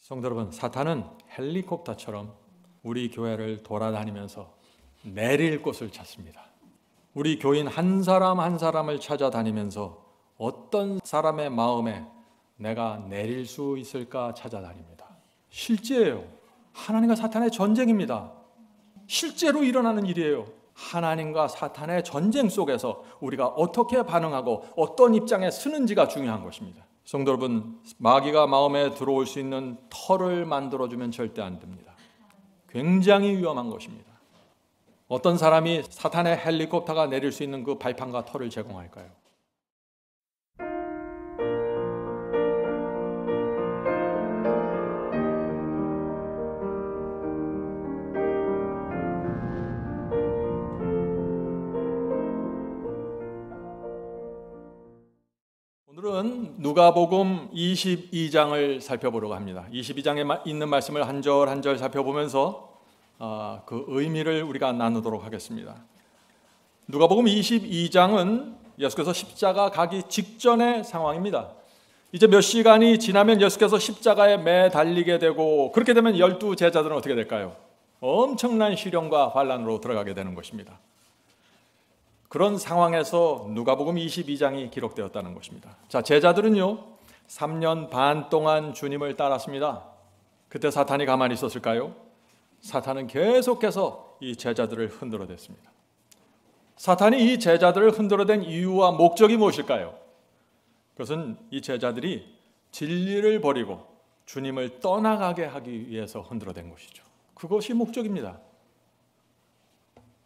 성도 여러분, 사탄은 헬리콥터처럼 우리 교회를 돌아다니면서 내릴 곳을 찾습니다. 우리 교인 한 사람 한 사람을 찾아다니면서 어떤 사람의 마음에 내가 내릴 수 있을까 찾아다닙니다. 실제예요. 하나님과 사탄의 전쟁입니다. 실제로 일어나는 일이에요. 하나님과 사탄의 전쟁 속에서 우리가 어떻게 반응하고 어떤 입장에 서는지가 중요한 것입니다. 성도 여러분, 마귀가 마음에 들어올 수 있는 털을 만들어주면 절대 안 됩니다. 굉장히 위험한 것입니다. 어떤 사람이 사탄의 헬리콥터가 내릴 수 있는 그 발판과 털을 제공할까요? 오늘은 누가복음 22장을 살펴보려고 합니다. 22장에 있는 말씀을 한 절 한 절 살펴보면서 그 의미를 우리가 나누도록 하겠습니다. 누가복음 22장은 예수께서 십자가 가기 직전의 상황입니다. 이제 몇 시간이 지나면 예수께서 십자가에 매달리게 되고, 그렇게 되면 12 제자들은 어떻게 될까요? 엄청난 시련과 환난으로 들어가게 되는 것입니다. 그런 상황에서 누가복음 22장이 기록되었다는 것입니다. 자, 제자들은요 3년 반 동안 주님을 따랐습니다. 그때 사탄이 가만히 있었을까요? 사탄은 계속해서 이 제자들을 흔들어댔습니다. 사탄이 이 제자들을 흔들어댄 이유와 목적이 무엇일까요? 그것은 이 제자들이 진리를 버리고 주님을 떠나가게 하기 위해서 흔들어댄 것이죠. 그것이 목적입니다.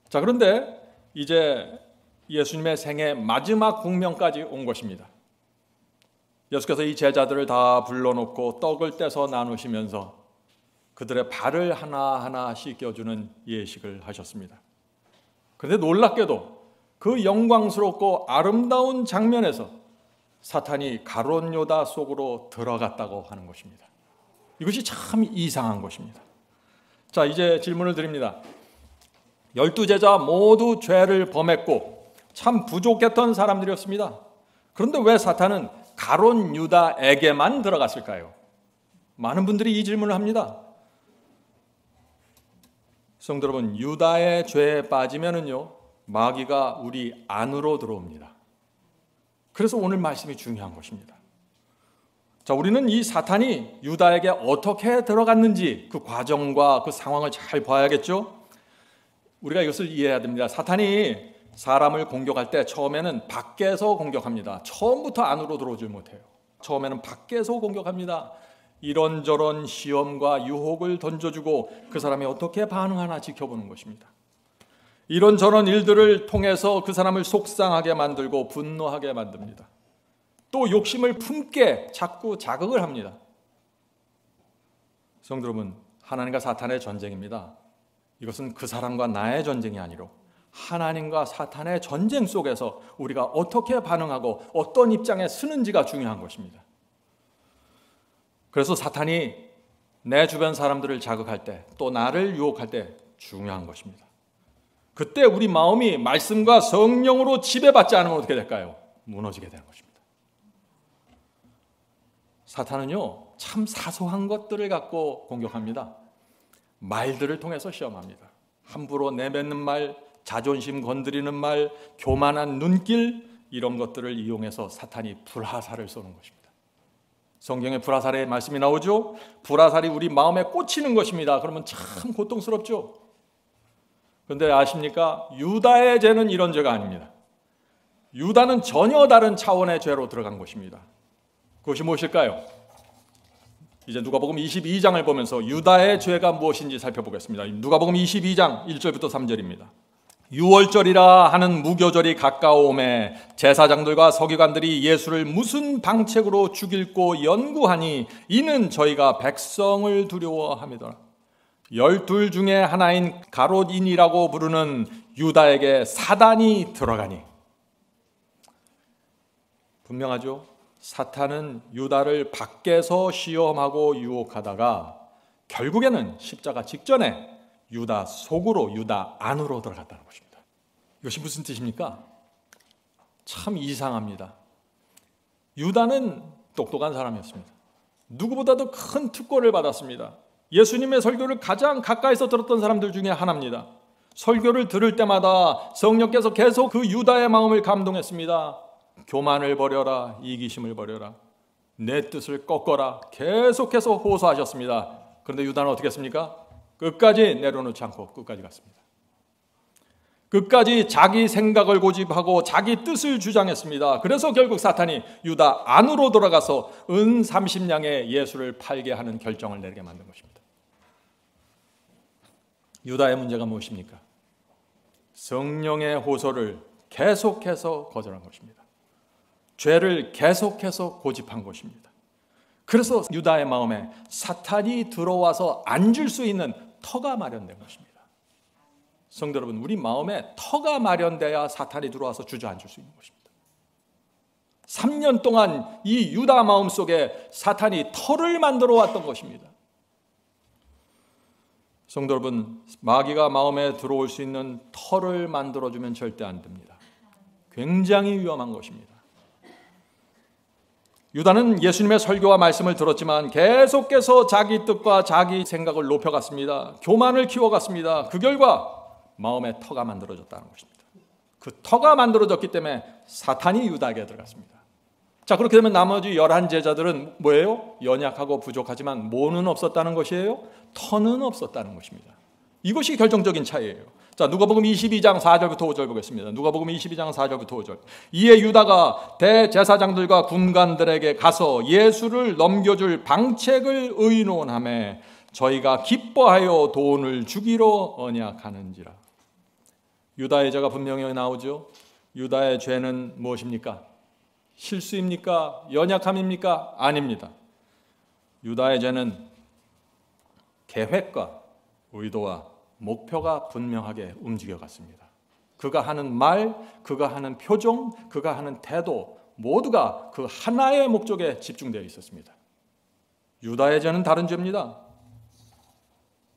자, 그런데 이제 예수님의 생애 마지막 국면까지 온 것입니다. 예수께서 이 제자들을 다 불러놓고 떡을 떼서 나누시면서 그들의 발을 하나하나 씻겨주는 예식을 하셨습니다. 그런데 놀랍게도 그 영광스럽고 아름다운 장면에서 사탄이 가룟 유다 속으로 들어갔다고 하는 것입니다. 이것이 참 이상한 것입니다. 자, 이제 질문을 드립니다. 12 제자 모두 죄를 범했고 참 부족했던 사람들이었습니다. 그런데 왜 사탄은 가룟 유다에게만 들어갔을까요? 많은 분들이 이 질문을 합니다. 성도 여러분, 유다의 죄에 빠지면은요 마귀가 우리 안으로 들어옵니다. 그래서 오늘 말씀이 중요한 것입니다. 자, 우리는 이 사탄이 유다에게 어떻게 들어갔는지 그 과정과 그 상황을 잘 봐야겠죠? 우리가 이것을 이해해야 됩니다. 사탄이 사람을 공격할 때 처음에는 밖에서 공격합니다. 처음부터 안으로 들어오질 못해요. 처음에는 밖에서 공격합니다. 이런저런 시험과 유혹을 던져주고 그 사람이 어떻게 반응하나 지켜보는 것입니다. 이런저런 일들을 통해서 그 사람을 속상하게 만들고 분노하게 만듭니다. 또 욕심을 품게 자꾸 자극을 합니다. 성도 여러분, 하나님과 사탄의 전쟁입니다. 이것은 그 사람과 나의 전쟁이 아니라 하나님과 사탄의 전쟁 속에서 우리가 어떻게 반응하고 어떤 입장에 서는지가 중요한 것입니다. 그래서 사탄이 내 주변 사람들을 자극할 때, 또 나를 유혹할 때 중요한 것입니다. 그때 우리 마음이 말씀과 성령으로 지배받지 않으면 어떻게 될까요? 무너지게 되는 것입니다. 사탄은요 참 사소한 것들을 갖고 공격합니다. 말들을 통해서 시험합니다. 함부로 내뱉는 말, 자존심 건드리는 말, 교만한 눈길, 이런 것들을 이용해서 사탄이 불화살을 쏘는 것입니다. 성경에 불화살의 말씀이 나오죠. 불화살이 우리 마음에 꽂히는 것입니다. 그러면 참 고통스럽죠. 그런데 아십니까? 유다의 죄는 이런 죄가 아닙니다. 유다는 전혀 다른 차원의 죄로 들어간 것입니다. 그것이 무엇일까요? 이제 누가복음 22장을 보면서 유다의 죄가 무엇인지 살펴보겠습니다. 누가복음 22장 1절부터 3절입니다. 유월절이라 하는 무교절이 가까우매 제사장들과 서기관들이 예수를 무슨 방책으로 죽일고 연구하니 이는 저희가 백성을 두려워함이더라. 12 중에 하나인 가롯인이라고 부르는 유다에게 사단이 들어가니. 분명하죠? 사탄은 유다를 밖에서 시험하고 유혹하다가 결국에는 십자가 직전에 유다 속으로, 유다 안으로 들어갔다는 것입니다. 이것이 무슨 뜻입니까? 참 이상합니다. 유다는 똑똑한 사람이었습니다. 누구보다도 큰 특권을 받았습니다. 예수님의 설교를 가장 가까이서 들었던 사람들 중에 하나입니다. 설교를 들을 때마다 성령께서 계속 그 유다의 마음을 감동했습니다. 교만을 버려라, 이기심을 버려라, 내 뜻을 꺾어라, 계속해서 호소하셨습니다. 그런데 유다는 어떻게 했습니까? 끝까지 내려놓지 않고 끝까지 갔습니다. 끝까지 자기 생각을 고집하고 자기 뜻을 주장했습니다. 그래서 결국 사탄이 유다 안으로 들어가서 은 30냥에 예수를 팔게 하는 결정을 내리게 만든 것입니다. 유다의 문제가 무엇입니까? 성령의 호소를 계속해서 거절한 것입니다. 죄를 계속해서 고집한 것입니다. 그래서 유다의 마음에 사탄이 들어와서 앉을 수 있는 터가 마련된 것입니다. 성도 여러분, 우리 마음에 터가 마련돼야 사탄이 들어와서 주저앉을 수 있는 것입니다. 3년 동안 이 유다 마음 속에 사탄이 터를 만들어 왔던 것입니다. 성도 여러분, 마귀가 마음에 들어올 수 있는 터를 만들어주면 절대 안 됩니다. 굉장히 위험한 것입니다. 유다는 예수님의 설교와 말씀을 들었지만 계속해서 자기 뜻과 자기 생각을 높여갔습니다. 교만을 키워갔습니다. 그 결과 마음에 터가 만들어졌다는 것입니다. 그 터가 만들어졌기 때문에 사탄이 유다에게 들어갔습니다. 자, 그렇게 되면 나머지 11 제자들은 뭐예요? 연약하고 부족하지만 뭐는 없었다는 것이에요? 터는 없었다는 것입니다. 이것이 결정적인 차이예요. 자, 누가복음 22장 4절부터 5절 보겠습니다. 누가복음 22장 4절부터 5절. 이에 유다가 대제사장들과 군관들에게 가서 예수를 넘겨줄 방책을 의논하며 저희가 기뻐하여 돈을 주기로 언약하는지라. 유다의 죄가 분명히 나오죠. 유다의 죄는 무엇입니까? 실수입니까? 연약함입니까? 아닙니다. 유다의 죄는 계획과 의도와 목표가 분명하게 움직여갔습니다. 그가 하는 말, 그가 하는 표정, 그가 하는 태도 모두가 그 하나의 목적에 집중되어 있었습니다. 유다의 죄는 다른 죄입니다.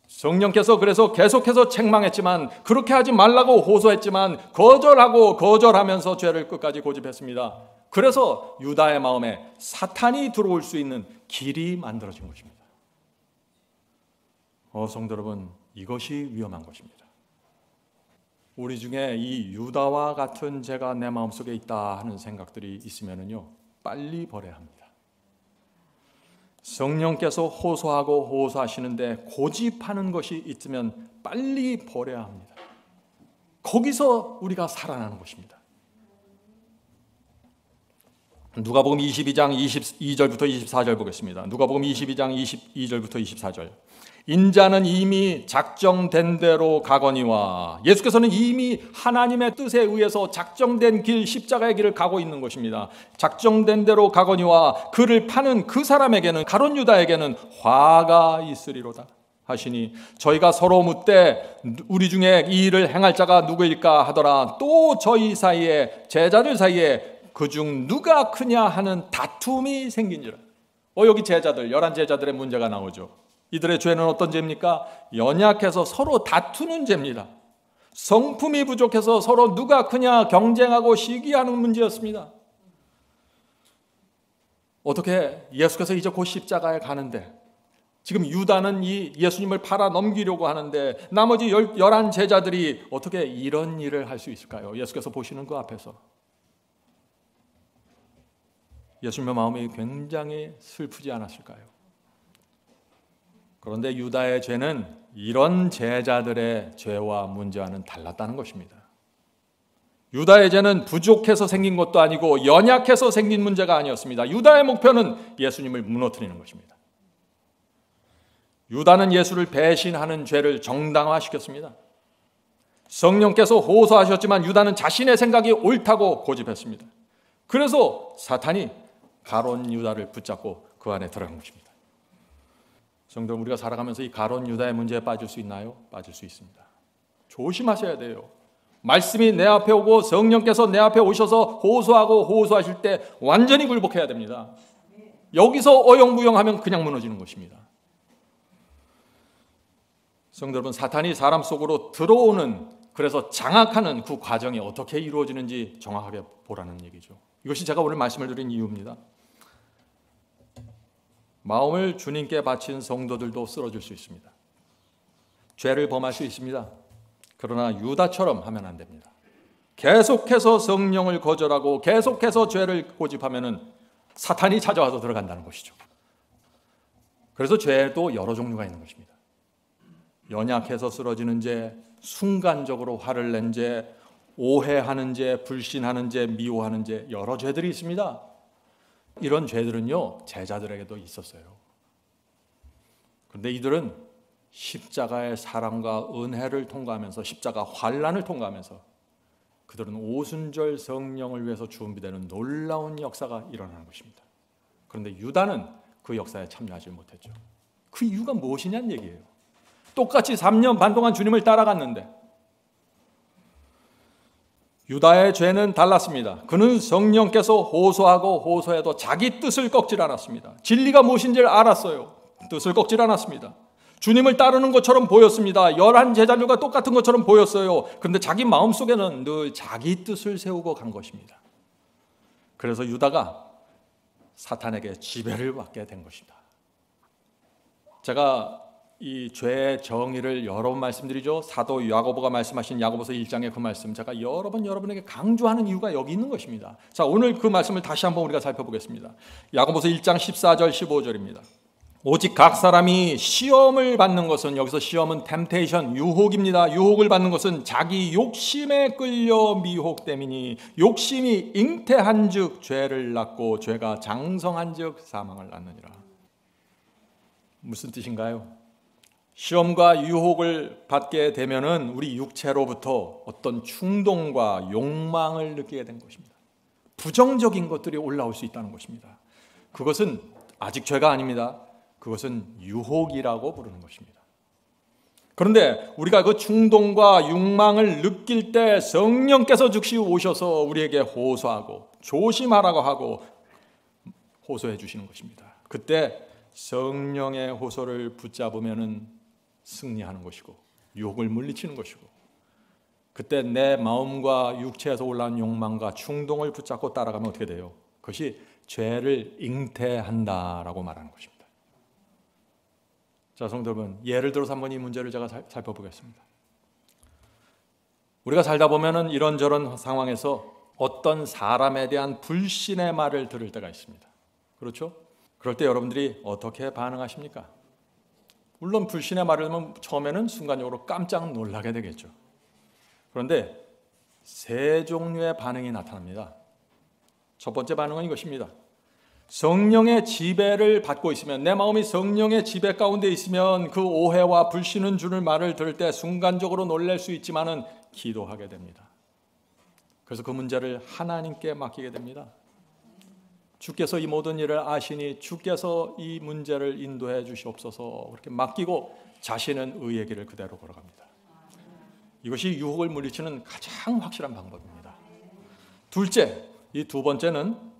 성령께서 그래서 계속해서 책망했지만, 그렇게 하지 말라고 호소했지만 거절하면서 죄를 끝까지 고집했습니다. 그래서 유다의 마음에 사탄이 들어올 수 있는 길이 만들어진 것입니다. 성도 여러분, 이것이 위험한 것입니다. 우리 중에 이 유다와 같은 죄가 내 마음속에 있다 하는 생각들이 있으면요, 빨리 버려야 합니다. 성령께서 호소하고 호소하시는데 고집하는 것이 있으면 빨리 버려야 합니다. 거기서 우리가 살아나는 것입니다. 누가복음 22장 22절부터 24절 보겠습니다. 누가복음 22장 22절부터 24절. 인자는 이미 작정된 대로 가거니와, 예수께서는 이미 하나님의 뜻에 의해서 작정된 길, 십자가의 길을 가고 있는 것입니다. 작정된 대로 가거니와 그를 파는 그 사람에게는, 가룟 유다에게는 화가 있으리로다 하시니, 저희가 서로 묻되 우리 중에 이 일을 행할 자가 누구일까 하더라. 또 저희 사이에, 제자들 사이에 그중 누가 크냐 하는 다툼이 생긴지라. 여기 제자들, 11 제자들의 문제가 나오죠. 이들의 죄는 어떤 죄입니까? 연약해서 서로 다투는 죄입니다. 성품이 부족해서 서로 누가 크냐 경쟁하고 시기하는 문제였습니다. 어떻게 예수께서 이제 곧 십자가에 가는데, 지금 유다는 이 예수님을 팔아 넘기려고 하는데 나머지 11 제자들이 어떻게 이런 일을 할 수 있을까요? 예수께서 보시는 그 앞에서 예수님의 마음이 굉장히 슬프지 않았을까요? 그런데 유다의 죄는 이런 제자들의 죄와 문제와는 달랐다는 것입니다. 유다의 죄는 부족해서 생긴 것도 아니고 연약해서 생긴 문제가 아니었습니다. 유다의 목표는 예수님을 무너뜨리는 것입니다. 유다는 예수를 배신하는 죄를 정당화시켰습니다. 성령께서 호소하셨지만 유다는 자신의 생각이 옳다고 고집했습니다. 그래서 사탄이 가룟 유다를 붙잡고 그 안에 들어간 것입니다. 성도, 우리가 살아가면서 이 가룟 유다의 문제에 빠질 수 있나요? 빠질 수 있습니다. 조심하셔야 돼요. 말씀이 내 앞에 오고 성령께서 내 앞에 오셔서 호소하실 때 완전히 굴복해야 됩니다. 여기서 어영부영하면 그냥 무너지는 것입니다. 성도 여러분, 사탄이 사람 속으로 들어오는, 그래서 장악하는 그 과정이 어떻게 이루어지는지 정확하게 보라는 얘기죠. 이것이 제가 오늘 말씀을 드린 이유입니다. 마음을 주님께 바친 성도들도 쓰러질 수 있습니다. 죄를 범할 수 있습니다. 그러나 유다처럼 하면 안 됩니다. 계속해서 성령을 거절하고 계속해서 죄를 고집하면은 사탄이 찾아와서 들어간다는 것이죠. 그래서 죄도 여러 종류가 있는 것입니다. 연약해서 쓰러지는 죄, 순간적으로 화를 낸 죄, 오해하는 죄, 불신하는 죄, 미워하는 죄, 여러 죄들이 있습니다. 이런 죄들은요, 제자들에게도 있었어요. 그런데 이들은 십자가의 사랑과 은혜를 통과하면서, 십자가 환난을 통과하면서 그들은 오순절 성령을 위해서 준비되는 놀라운 역사가 일어나는 것입니다. 그런데 유다는 그 역사에 참여하지 못했죠. 그 이유가 무엇이냐는 얘기예요. 똑같이 3년 반 동안 주님을 따라갔는데 유다의 죄는 달랐습니다. 그는 성령께서 호소하고 호소해도 자기 뜻을 꺾질 않았습니다. 진리가 무엇인지를 알았어요. 뜻을 꺾질 않았습니다. 주님을 따르는 것처럼 보였습니다. 11 제자들과 똑같은 것처럼 보였어요. 그런데 자기 마음속에는 늘 자기 뜻을 세우고 간 것입니다. 그래서 유다가 사탄에게 지배를 받게 된 것입니다. 제가 이 죄의 정의를 여러 번 말씀드리죠. 사도 야고보가 말씀하신 야고보서 1장의 그 말씀 제가 여러 번 여러분에게 강조하는 이유가 여기 있는 것입니다. 자, 오늘 그 말씀을 다시 한번 우리가 살펴보겠습니다. 야고보서 1장 14절 15절입니다. 오직 각 사람이 시험을 받는 것은, 여기서 시험은 템테이션, 유혹입니다. 유혹을 받는 것은 자기 욕심에 끌려 미혹됨이니 욕심이 잉태한 즉 죄를 낳고 죄가 장성한 즉 사망을 낳느니라. 무슨 뜻인가요? 시험과 유혹을 받게 되면은 우리 육체로부터 어떤 충동과 욕망을 느끼게 된 것입니다. 부정적인 것들이 올라올 수 있다는 것입니다. 그것은 아직 죄가 아닙니다. 그것은 유혹이라고 부르는 것입니다. 그런데 우리가 그 충동과 욕망을 느낄 때 성령께서 즉시 오셔서 우리에게 호소하고 조심하라고 하고 호소해 주시는 것입니다. 그때 성령의 호소를 붙잡으면은 승리하는 것이고 유혹을 물리치는 것이고, 그때 내 마음과 육체에서 올라온 욕망과 충동을 붙잡고 따라가면 어떻게 돼요? 그것이 죄를 잉태한다라고 말하는 것입니다. 자, 성도 여러분, 예를 들어서 한번 이 문제를 제가 살펴보겠습니다. 우리가 살다 보면은 이런저런 상황에서 어떤 사람에 대한 불신의 말을 들을 때가 있습니다. 그렇죠? 그럴 때 여러분들이 어떻게 반응하십니까? 물론 불신의 말을 하면 처음에는 순간적으로 깜짝 놀라게 되겠죠. 그런데 세 종류의 반응이 나타납니다. 첫 번째 반응은 이것입니다. 성령의 지배를 받고 있으면, 내 마음이 성령의 지배 가운데 있으면 그 오해와 불신은 주는 말을 들을 때 순간적으로 놀랄 수 있지만은 기도하게 됩니다. 그래서 그 문제를 하나님께 맡기게 됩니다. 주께서 이 모든 일을 아시니 주께서 이 문제를 인도해 주시옵소서, 그렇게 맡기고 자신은 의의 길을 그대로 걸어갑니다. 이것이 유혹을 물리치는 가장 확실한 방법입니다. 둘째, 이 두 번째는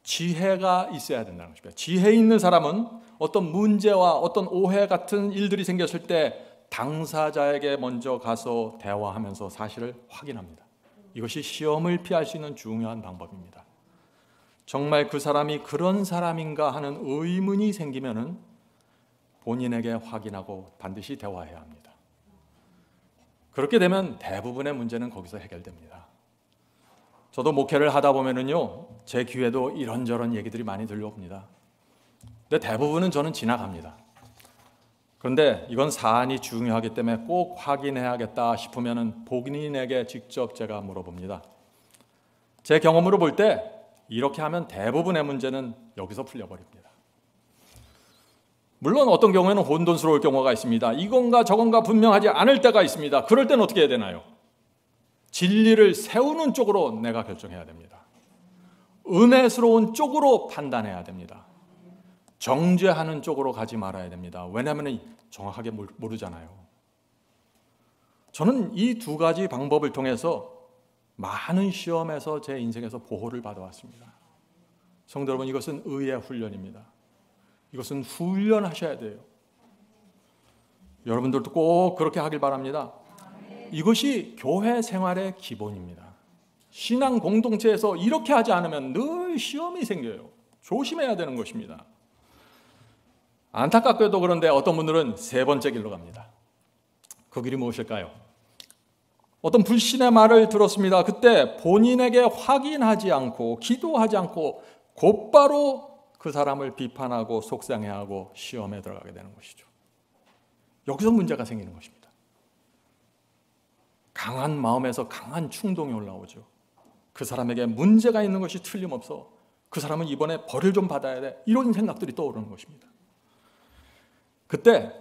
지혜가 있어야 된다는 것입니다. 지혜 있는 사람은 어떤 문제와 어떤 오해 같은 일들이 생겼을 때 당사자에게 먼저 가서 대화하면서 사실을 확인합니다. 이것이 시험을 피할 수 있는 중요한 방법입니다. 정말 그 사람이 그런 사람인가 하는 의문이 생기면은 본인에게 확인하고 반드시 대화해야 합니다. 그렇게 되면 대부분의 문제는 거기서 해결됩니다. 저도 목회를 하다 보면은요, 제 귀에도 이런저런 얘기들이 많이 들려옵니다. 근데 대부분은 저는 지나갑니다. 그런데 이건 사안이 중요하기 때문에 꼭 확인해야겠다 싶으면은 본인에게 직접 제가 물어봅니다. 제 경험으로 볼 때 이렇게 하면 대부분의 문제는 여기서 풀려버립니다. 물론 어떤 경우에는 혼돈스러울 경우가 있습니다. 이건가 저건가 분명하지 않을 때가 있습니다. 그럴 때는 어떻게 해야 되나요? 진리를 세우는 쪽으로 내가 결정해야 됩니다. 은혜스러운 쪽으로 판단해야 됩니다. 정죄하는 쪽으로 가지 말아야 됩니다. 왜냐하면 정확하게 모르잖아요. 저는 이 두 가지 방법을 통해서 많은 시험에서 제 인생에서 보호를 받아왔습니다. 성도 여러분, 이것은 의의 훈련입니다. 이것은 훈련하셔야 돼요. 여러분들도 꼭 그렇게 하길 바랍니다. 이것이 교회 생활의 기본입니다. 신앙 공동체에서 이렇게 하지 않으면 늘 시험이 생겨요. 조심해야 되는 것입니다. 안타깝게도 그런데 어떤 분들은 세 번째 길로 갑니다. 그 길이 무엇일까요? 어떤 불신의 말을 들었습니다. 그때 본인에게 확인하지 않고 기도하지 않고 곧바로 그 사람을 비판하고 속상해하고 시험에 들어가게 되는 것이죠. 여기서 문제가 생기는 것입니다. 강한 마음에서 강한 충동이 올라오죠. 그 사람에게 문제가 있는 것이 틀림없어. 그 사람은 이번에 벌을 좀 받아야 돼. 이런 생각들이 떠오르는 것입니다. 그때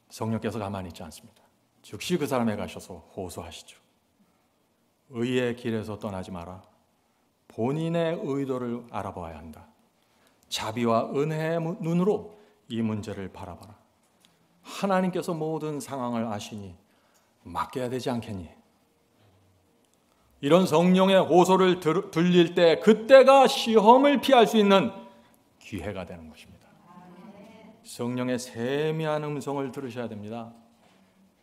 성령께서 가만히 있지 않습니다. 즉시 그 사람에게 가셔서 호소하시죠. 의의 길에서 떠나지 마라. 본인의 의도를 알아봐야 한다. 자비와 은혜의 눈으로 이 문제를 바라봐라. 하나님께서 모든 상황을 아시니 맡겨야 되지 않겠니? 이런 성령의 호소를 들릴 때 그때가 시험을 피할 수 있는 기회가 되는 것입니다. 성령의 세미한 음성을 들으셔야 됩니다.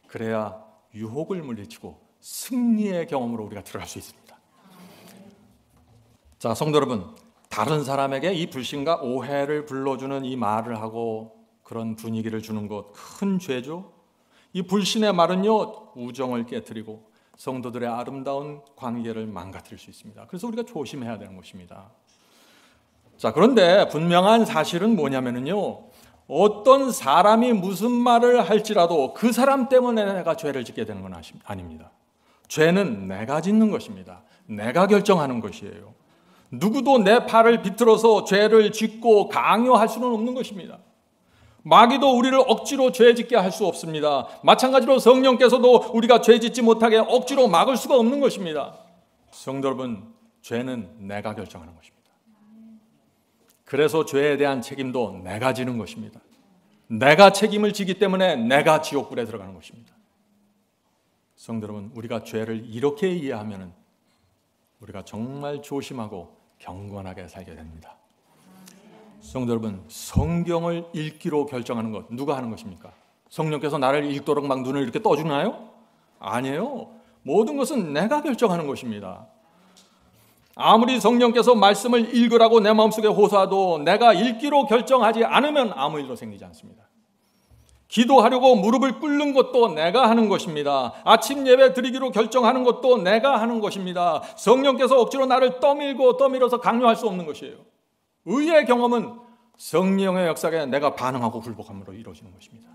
그래야 유혹을 물리치고 승리의 경험으로 우리가 들어갈 수 있습니다. 자, 성도 여러분, 다른 사람에게 이 불신과 오해를 불러주는 이 말을 하고 그런 분위기를 주는 것 큰 죄죠. 이 불신의 말은요, 우정을 깨트리고 성도들의 아름다운 관계를 망가뜨릴 수 있습니다. 그래서 우리가 조심해야 되는 것입니다. 자, 그런데 분명한 사실은 뭐냐면요, 어떤 사람이 무슨 말을 할지라도 그 사람 때문에 내가 죄를 짓게 되는 건 아닙니다. 죄는 내가 짓는 것입니다. 내가 결정하는 것이에요. 누구도 내 팔을 비틀어서 죄를 짓고 강요할 수는 없는 것입니다. 마귀도 우리를 억지로 죄 짓게 할 수 없습니다. 마찬가지로 성령께서도 우리가 죄 짓지 못하게 억지로 막을 수가 없는 것입니다. 성도 여러분, 죄는 내가 결정하는 것입니다. 그래서 죄에 대한 책임도 내가 지는 것입니다. 내가 책임을 지기 때문에 내가 지옥불에 들어가는 것입니다. 성도 여러분, 우리가 죄를 이렇게 이해하면 우리가 정말 조심하고 경건하게 살게 됩니다. 성도 여러분, 성경을 읽기로 결정하는 것 누가 하는 것입니까? 성령께서 나를 읽도록 막 눈을 이렇게 떠주나요? 아니에요. 모든 것은 내가 결정하는 것입니다. 아무리 성령께서 말씀을 읽으라고 내 마음속에 호소하도 내가 읽기로 결정하지 않으면 아무 일도 생기지 않습니다. 기도하려고 무릎을 꿇는 것도 내가 하는 것입니다. 아침 예배 드리기로 결정하는 것도 내가 하는 것입니다. 성령께서 억지로 나를 떠밀어서 강요할 수 없는 것이에요. 의의 경험은 성령의 역사에 내가 반응하고 굴복함으로 이루어지는 것입니다.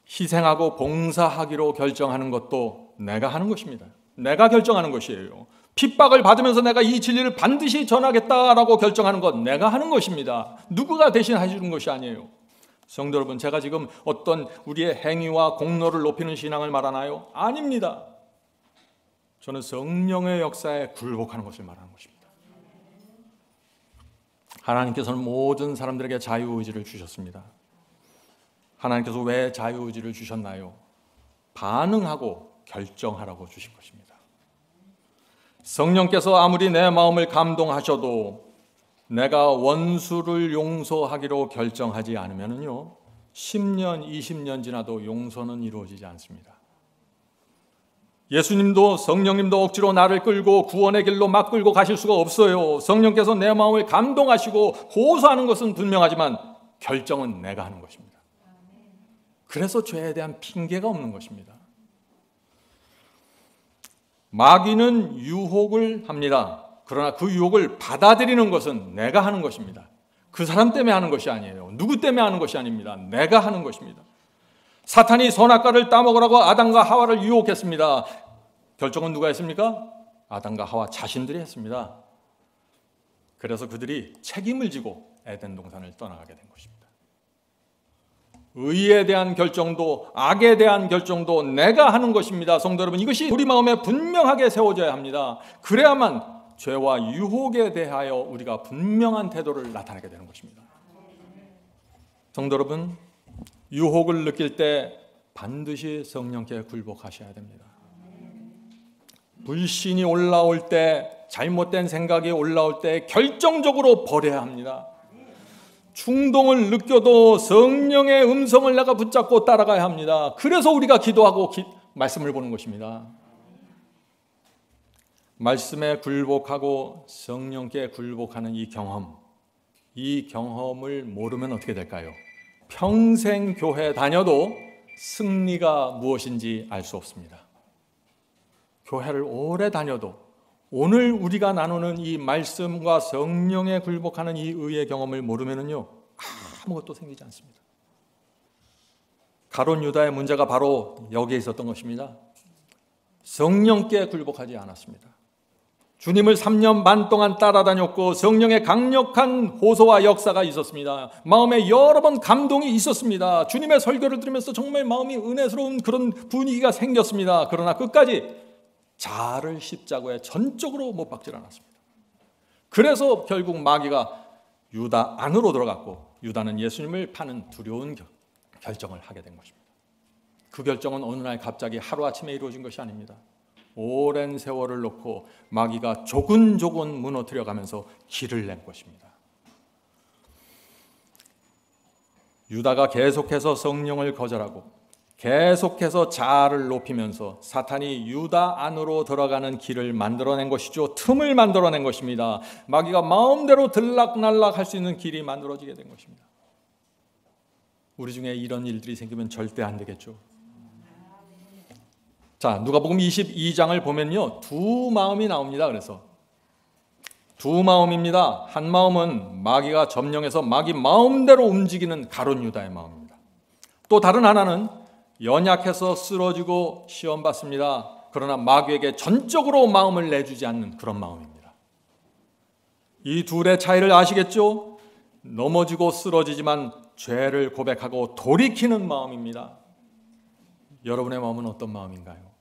희생하고 봉사하기로 결정하는 것도 내가 하는 것입니다. 내가 결정하는 것이에요. 핍박을 받으면서 내가 이 진리를 반드시 전하겠다라고 결정하는 것 내가 하는 것입니다. 누구가 대신 해주는 것이 아니에요. 성도 여러분, 제가 지금 어떤 우리의 행위와 공로를 높이는 신앙을 말하나요? 아닙니다. 저는 성령의 역사에 굴복하는 것을 말하는 것입니다. 하나님께서는 모든 사람들에게 자유의지를 주셨습니다. 하나님께서 왜 자유의지를 주셨나요? 반응하고 결정하라고 주신 것입니다. 성령께서 아무리 내 마음을 감동하셔도 내가 원수를 용서하기로 결정하지 않으면요, 10년, 20년 지나도 용서는 이루어지지 않습니다. 예수님도 성령님도 억지로 나를 끌고 구원의 길로 막 끌고 가실 수가 없어요. 성령께서 내 마음을 감동하시고 호소하는 것은 분명하지만 결정은 내가 하는 것입니다. 그래서 죄에 대한 핑계가 없는 것입니다. 마귀는 유혹을 합니다. 그러나 그 유혹을 받아들이는 것은 내가 하는 것입니다. 그 사람 때문에 하는 것이 아니에요. 누구 때문에 하는 것이 아닙니다. 내가 하는 것입니다. 사탄이 선악과를 따먹으라고 아담과 하와를 유혹했습니다. 결정은 누가 했습니까? 아담과 하와 자신들이 했습니다. 그래서 그들이 책임을 지고 에덴 동산을 떠나가게 된 것입니다. 의에 대한 결정도 악에 대한 결정도 내가 하는 것입니다. 성도 여러분, 이것이 우리 마음에 분명하게 세워져야 합니다. 그래야만 죄와 유혹에 대하여 우리가 분명한 태도를 나타내게 되는 것입니다. 성도 여러분, 유혹을 느낄 때 반드시 성령께 굴복하셔야 됩니다. 불신이 올라올 때, 잘못된 생각이 올라올 때 결정적으로 버려야 합니다. 충동을 느껴도 성령의 음성을 내가 붙잡고 따라가야 합니다. 그래서 우리가 기도하고 말씀을 보는 것입니다. 말씀에 굴복하고 성령께 굴복하는 이 경험, 이 경험을 모르면 어떻게 될까요? 평생 교회 다녀도 승리가 무엇인지 알 수 없습니다. 교회를 오래 다녀도 오늘 우리가 나누는 이 말씀과 성령에 굴복하는 이 의의 경험을 모르면은요, 아무것도 생기지 않습니다. 가룟 유다의 문제가 바로 여기에 있었던 것입니다. 성령께 굴복하지 않았습니다. 주님을 3년 반 동안 따라다녔고 성령의 강력한 호소와 역사가 있었습니다. 마음에 여러 번 감동이 있었습니다. 주님의 설교를 들으면서 정말 마음이 은혜스러운 그런 분위기가 생겼습니다. 그러나 끝까지 자아를 십자가에 전적으로 못 박질 않았습니다. 그래서 결국 마귀가 유다 안으로 들어갔고 유다는 예수님을 파는 두려운 결정을 하게 된 것입니다. 그 결정은 어느 날 갑자기 하루아침에 이루어진 것이 아닙니다. 오랜 세월을 놓고 마귀가 조근조근 무너뜨려 가면서 길을 낸 것입니다. 유다가 계속해서 성령을 거절하고 계속해서 자아를 높이면서 사탄이 유다 안으로 들어가는 길을 만들어낸 것이죠. 틈을 만들어낸 것입니다. 마귀가 마음대로 들락날락 할 수 있는 길이 만들어지게 된 것입니다. 우리 중에 이런 일들이 생기면 절대 안 되겠죠. 자, 누가복음 22장을 보면요, 두 마음이 나옵니다. 그래서 두 마음입니다. 한 마음은 마귀가 점령해서 마귀 마음대로 움직이는 가룟 유다의 마음입니다. 또 다른 하나는 연약해서 쓰러지고 시험 받습니다. 그러나 마귀에게 전적으로 마음을 내주지 않는 그런 마음입니다. 이 둘의 차이를 아시겠죠? 넘어지고 쓰러지지만 죄를 고백하고 돌이키는 마음입니다. 여러분의 마음은 어떤 마음인가요?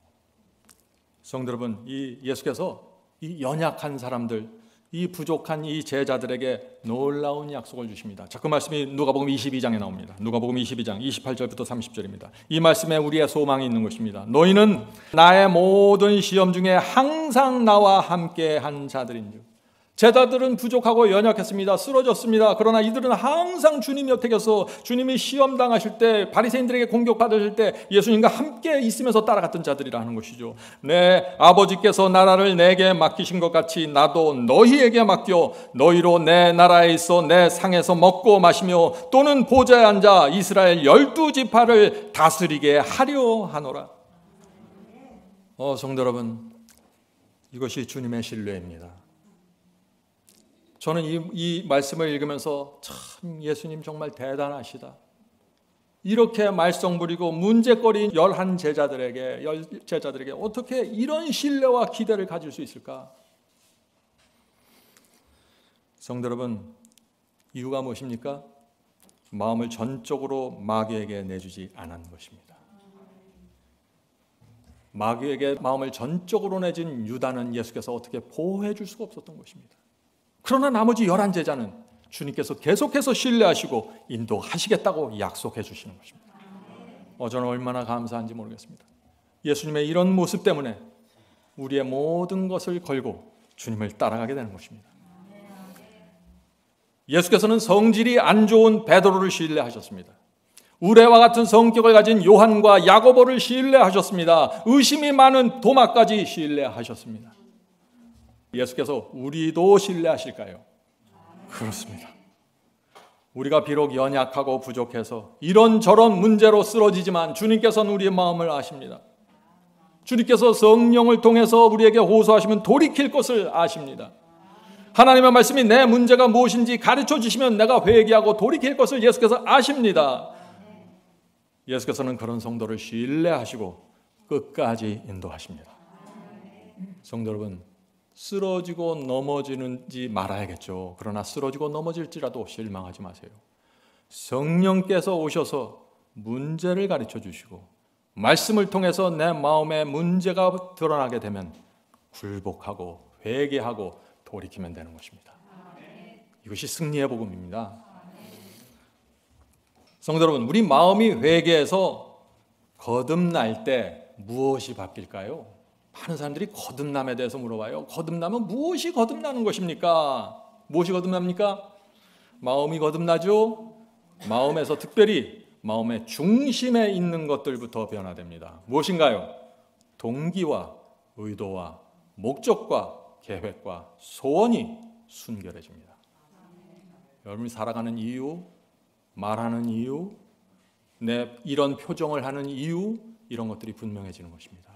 성도 여러분, 이 예수께서 이 연약한 사람들, 이 부족한 이 제자들에게 놀라운 약속을 주십니다. 자, 그 말씀이 누가복음 22장에 나옵니다. 누가복음 22장 28절부터 30절입니다. 이 말씀에 우리의 소망이 있는 것입니다. 너희는 나의 모든 시험 중에 항상 나와 함께 한 자들인즉. 제자들은 부족하고 연약했습니다. 쓰러졌습니다. 그러나 이들은 항상 주님 옆에 계서 주님이 시험 당하실 때, 바리새인들에게 공격받으실 때 예수님과 함께 있으면서 따라갔던 자들이라 하는 것이죠. 내 아버지께서 나라를 내게 맡기신 것 같이 나도 너희에게 맡겨 너희로 내 나라에 있어 내 상에서 먹고 마시며 또는 보좌에 앉아 이스라엘 12지파를 다스리게 하려 하노라. 성도 여러분, 이것이 주님의 신뢰입니다. 저는 이 말씀을 읽으면서 참 예수님 정말 대단하시다. 이렇게 말썽 부리고 문제거리인 11제자들에게 어떻게 이런 신뢰와 기대를 가질 수 있을까? 성도 여러분, 이유가 무엇입니까? 마음을 전적으로 마귀에게 내주지 않은 것입니다. 마귀에게 마음을 전적으로 내준 유다는 예수께서 어떻게 보호해 줄 수가 없었던 것입니다. 그러나 나머지 11제자는 주님께서 계속해서 신뢰하시고 인도하시겠다고 약속해 주시는 것입니다. 저는 얼마나 감사한지 모르겠습니다. 예수님의 이런 모습 때문에 우리의 모든 것을 걸고 주님을 따라가게 되는 것입니다. 예수께서는 성질이 안 좋은 베드로를 신뢰하셨습니다. 우레와 같은 성격을 가진 요한과 야고보를 신뢰하셨습니다. 의심이 많은 도마까지 신뢰하셨습니다. 예수께서 우리도 신뢰하실까요? 그렇습니다. 우리가 비록 연약하고 부족해서 이런저런 문제로 쓰러지지만 주님께서는 우리의 마음을 아십니다. 주님께서 성령을 통해서 우리에게 호소하시면 돌이킬 것을 아십니다. 하나님의 말씀이 내 문제가 무엇인지 가르쳐 주시면 내가 회개하고 돌이킬 것을 예수께서 아십니다. 예수께서는 그런 성도를 신뢰하시고 끝까지 인도하십니다. 성도 여러분, 쓰러지고 넘어지는지 말아야겠죠. 그러나 쓰러지고 넘어질지라도 실망하지 마세요. 성령께서 오셔서 문제를 가르쳐 주시고 말씀을 통해서 내 마음에 문제가 드러나게 되면 굴복하고 회개하고 돌이키면 되는 것입니다. 이것이 승리의 복음입니다. 성도 여러분, 우리 마음이 회개해서 거듭날 때 무엇이 바뀔까요? 많은 사람들이 거듭남에 대해서 물어봐요. 거듭나면 무엇이 거듭나는 것입니까? 무엇이 거듭납니까? 마음이 거듭나죠. 마음에서 특별히 마음의 중심에 있는 것들부터 변화됩니다. 무엇인가요? 동기와 의도와 목적과 계획과 소원이 순결해집니다. 여러분이 살아가는 이유, 말하는 이유, 내 이런 표정을 하는 이유, 이런 것들이 분명해지는 것입니다.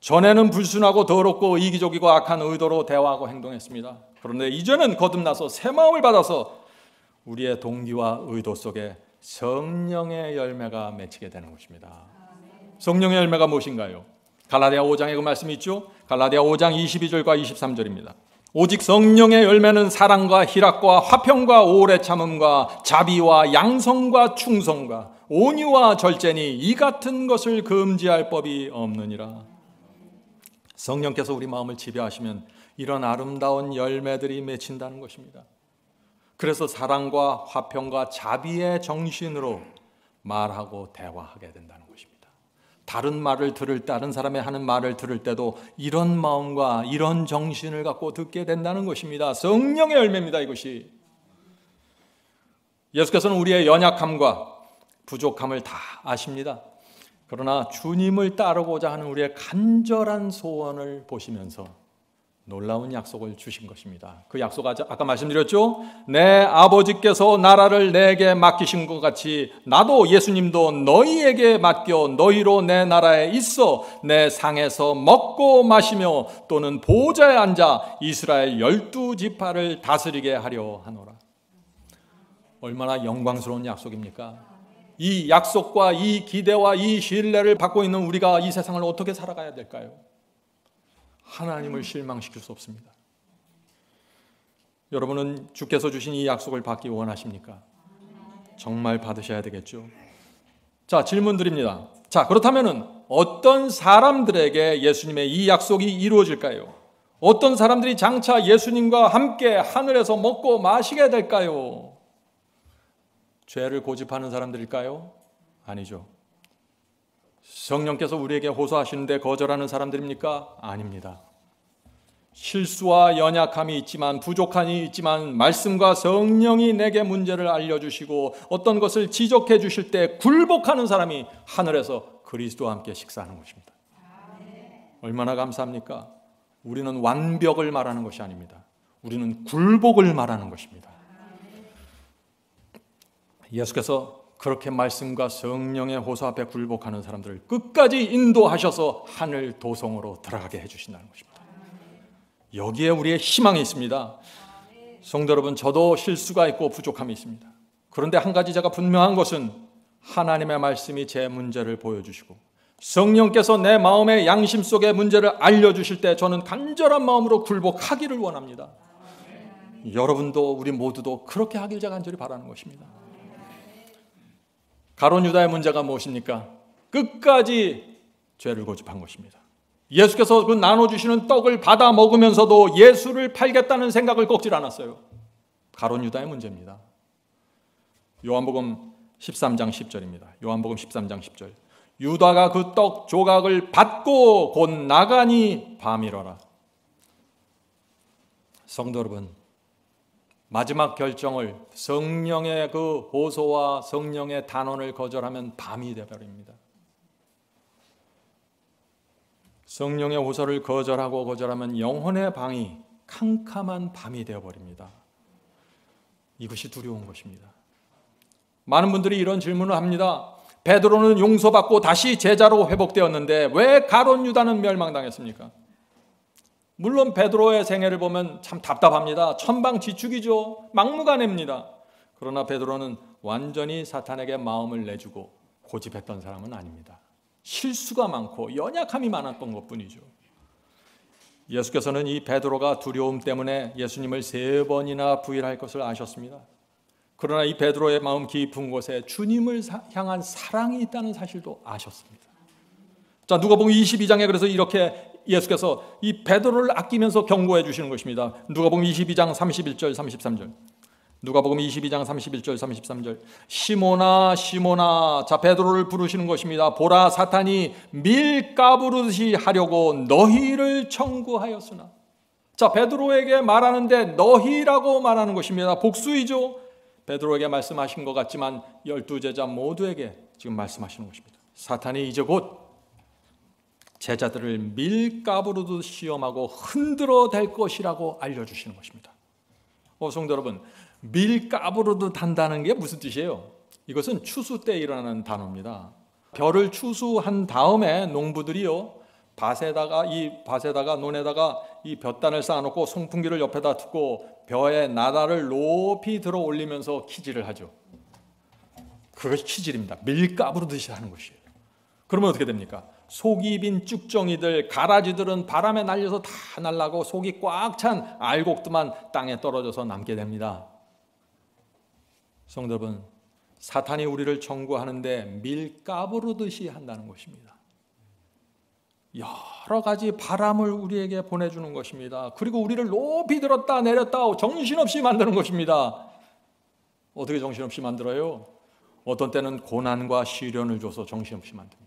전에는 불순하고 더럽고 이기적이고 악한 의도로 대화하고 행동했습니다. 그런데 이제는 거듭나서 새 마음을 받아서 우리의 동기와 의도 속에 성령의 열매가 맺히게 되는 것입니다. 성령의 열매가 무엇인가요? 갈라디아 5장에 그 말씀이 있죠. 갈라디아 5장 22절과 23절입니다. 오직 성령의 열매는 사랑과 희락과 화평과 오래 참음과 자비와 양성과 충성과 온유와 절제니 이 같은 것을 금지할 법이 없느니라. 성령께서 우리 마음을 지배하시면 이런 아름다운 열매들이 맺힌다는 것입니다. 그래서 사랑과 화평과 자비의 정신으로 말하고 대화하게 된다는 것입니다. 다른 말을 들을 때, 다른 사람의 하는 말을 들을 때도 이런 마음과 이런 정신을 갖고 듣게 된다는 것입니다. 성령의 열매입니다, 이것이. 예수께서는 우리의 연약함과 부족함을 다 아십니다. 그러나 주님을 따르고자 하는 우리의 간절한 소원을 보시면서 놀라운 약속을 주신 것입니다. 그 약속 아까 말씀드렸죠? 내 아버지께서 나라를 내게 맡기신 것 같이 나도 예수님도 너희에게 맡겨 너희로 내 나라에 있어 내 상에서 먹고 마시며 또는 보좌에 앉아 이스라엘 12지파를 다스리게 하려 하노라. 얼마나 영광스러운 약속입니까? 이 약속과 이 기대와 이 신뢰를 받고 있는 우리가 이 세상을 어떻게 살아가야 될까요? 하나님을 실망시킬 수 없습니다. 여러분은 주께서 주신 이 약속을 받기 원하십니까? 정말 받으셔야 되겠죠. 자, 질문 드립니다. 자, 그렇다면은 어떤 사람들에게 예수님의 이 약속이 이루어질까요? 어떤 사람들이 장차 예수님과 함께 하늘에서 먹고 마시게 될까요? 죄를 고집하는 사람들일까요? 아니죠. 성령께서 우리에게 호소하시는데 거절하는 사람들입니까? 아닙니다. 실수와 연약함이 있지만, 부족함이 있지만 말씀과 성령이 내게 문제를 알려주시고 어떤 것을 지적해 주실 때 굴복하는 사람이 하늘에서 그리스도와 함께 식사하는 것입니다. 얼마나 감사합니까? 우리는 완벽을 말하는 것이 아닙니다. 우리는 굴복을 말하는 것입니다. 예수께서 그렇게 말씀과 성령의 호소 앞에 굴복하는 사람들을 끝까지 인도하셔서 하늘 도성으로 들어가게 해주신다는 것입니다. 여기에 우리의 희망이 있습니다. 성도 여러분, 저도 실수가 있고 부족함이 있습니다. 그런데 한 가지 제가 분명한 것은 하나님의 말씀이 제 문제를 보여주시고 성령께서 내 마음의 양심 속의 문제를 알려주실 때 저는 간절한 마음으로 굴복하기를 원합니다. 여러분도 우리 모두도 그렇게 하길 제가 간절히 바라는 것입니다. 가룟 유다의 문제가 무엇입니까? 끝까지 죄를 고집한 것입니다. 예수께서 그 나눠주시는 떡을 받아 먹으면서도 예수를 팔겠다는 생각을 꺾질 않았어요. 가룟 유다의 문제입니다. 요한복음 13장 10절입니다. 요한복음 13장 10절. 유다가 그 떡 조각을 받고 곧 나가니 밤이러라. 성도 여러분, 마지막 결정을 성령의 그 호소와 성령의 단언을 거절하면 밤이 되어버립니다. 성령의 호소를 거절하면 영혼의 방이 캄캄한 밤이 되어버립니다. 이것이 두려운 것입니다. 많은 분들이 이런 질문을 합니다. 베드로는 용서받고 다시 제자로 회복되었는데 왜 가룟 유다는 멸망당했습니까? 물론 베드로의 생애를 보면 참 답답합니다. 천방지축이죠. 막무가내입니다. 그러나 베드로는 완전히 사탄에게 마음을 내주고 고집했던 사람은 아닙니다. 실수가 많고 연약함이 많았던 것뿐이죠. 예수께서는 이 베드로가 두려움 때문에 예수님을 3번이나 부인할 것을 아셨습니다. 그러나 이 베드로의 마음 깊은 곳에 주님을 향한 사랑이 있다는 사실도 아셨습니다. 자, 누가복음 22장에 그래서 이렇게 예수께서 이 베드로를 아끼면서 경고해 주시는 것입니다. 누가복음 22장 31절 33절. 누가복음 22장 31절 33절. 시몬아 시몬아, 자, 베드로를 부르시는 것입니다. 보라, 사탄이 밀 까부르듯이 하려고 너희를 청구하였으나. 자, 베드로에게 말하는데 너희라고 말하는 것입니다. 복수이죠. 베드로에게 말씀하신 것 같지만 12제자 모두에게 지금 말씀하시는 것입니다. 사탄이 이제 곧 제자들을 밀가부르듯 시험하고 흔들어 댈 것이라고 알려주시는 것입니다. 성도 여러분, 밀가부르듯 한다는 게 무슨 뜻이에요? 이것은 추수 때 일어나는 단어입니다. 벼를 추수한 다음에 농부들이요, 밭에다가 논에다가 이 볕단을 쌓아놓고 송풍기를 옆에다 두고 벼의 나달을 높이 들어 올리면서 키질을 하죠. 그것이 키질입니다. 밀가부르듯이 하는 것이에요. 그러면 어떻게 됩니까? 속이 빈 쭉정이들, 가라지들은 바람에 날려서 다 날아가고 속이 꽉 찬 알곡들만 땅에 떨어져서 남게 됩니다. 성도 여러분, 사탄이 우리를 청구하는데 밀가부르듯이 한다는 것입니다. 여러 가지 바람을 우리에게 보내주는 것입니다. 그리고 우리를 높이 들었다 내렸다 정신없이 만드는 것입니다. 어떻게 정신없이 만들어요? 어떤 때는 고난과 시련을 줘서 정신없이 만듭니다.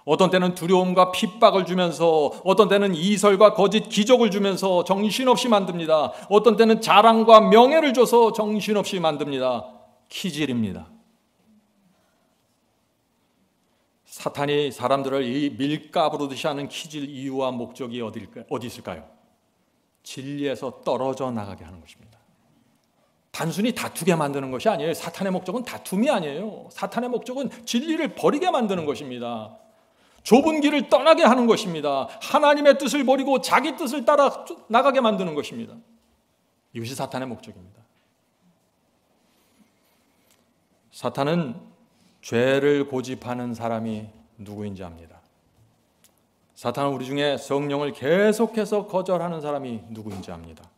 어떤 때는 두려움과 핍박을 주면서, 어떤 때는 이설과 거짓 기적을 주면서 정신없이 만듭니다. 어떤 때는 자랑과 명예를 줘서 정신없이 만듭니다. 키질입니다. 사탄이 사람들을 이 밀가부르듯이 하는 키질 이유와 목적이 어디 있을까요? 진리에서 떨어져 나가게 하는 것입니다. 단순히 다투게 만드는 것이 아니에요. 사탄의 목적은 다툼이 아니에요. 사탄의 목적은 진리를 버리게 만드는 것입니다. 좁은 길을 떠나게 하는 것입니다. 하나님의 뜻을 버리고 자기 뜻을 따라 나가게 만드는 것입니다. 이것이 사탄의 목적입니다. 사탄은 죄를 고집하는 사람이 누구인지 압니다. 사탄은 우리 중에 성령을 계속해서 거절하는 사람이 누구인지 압니다.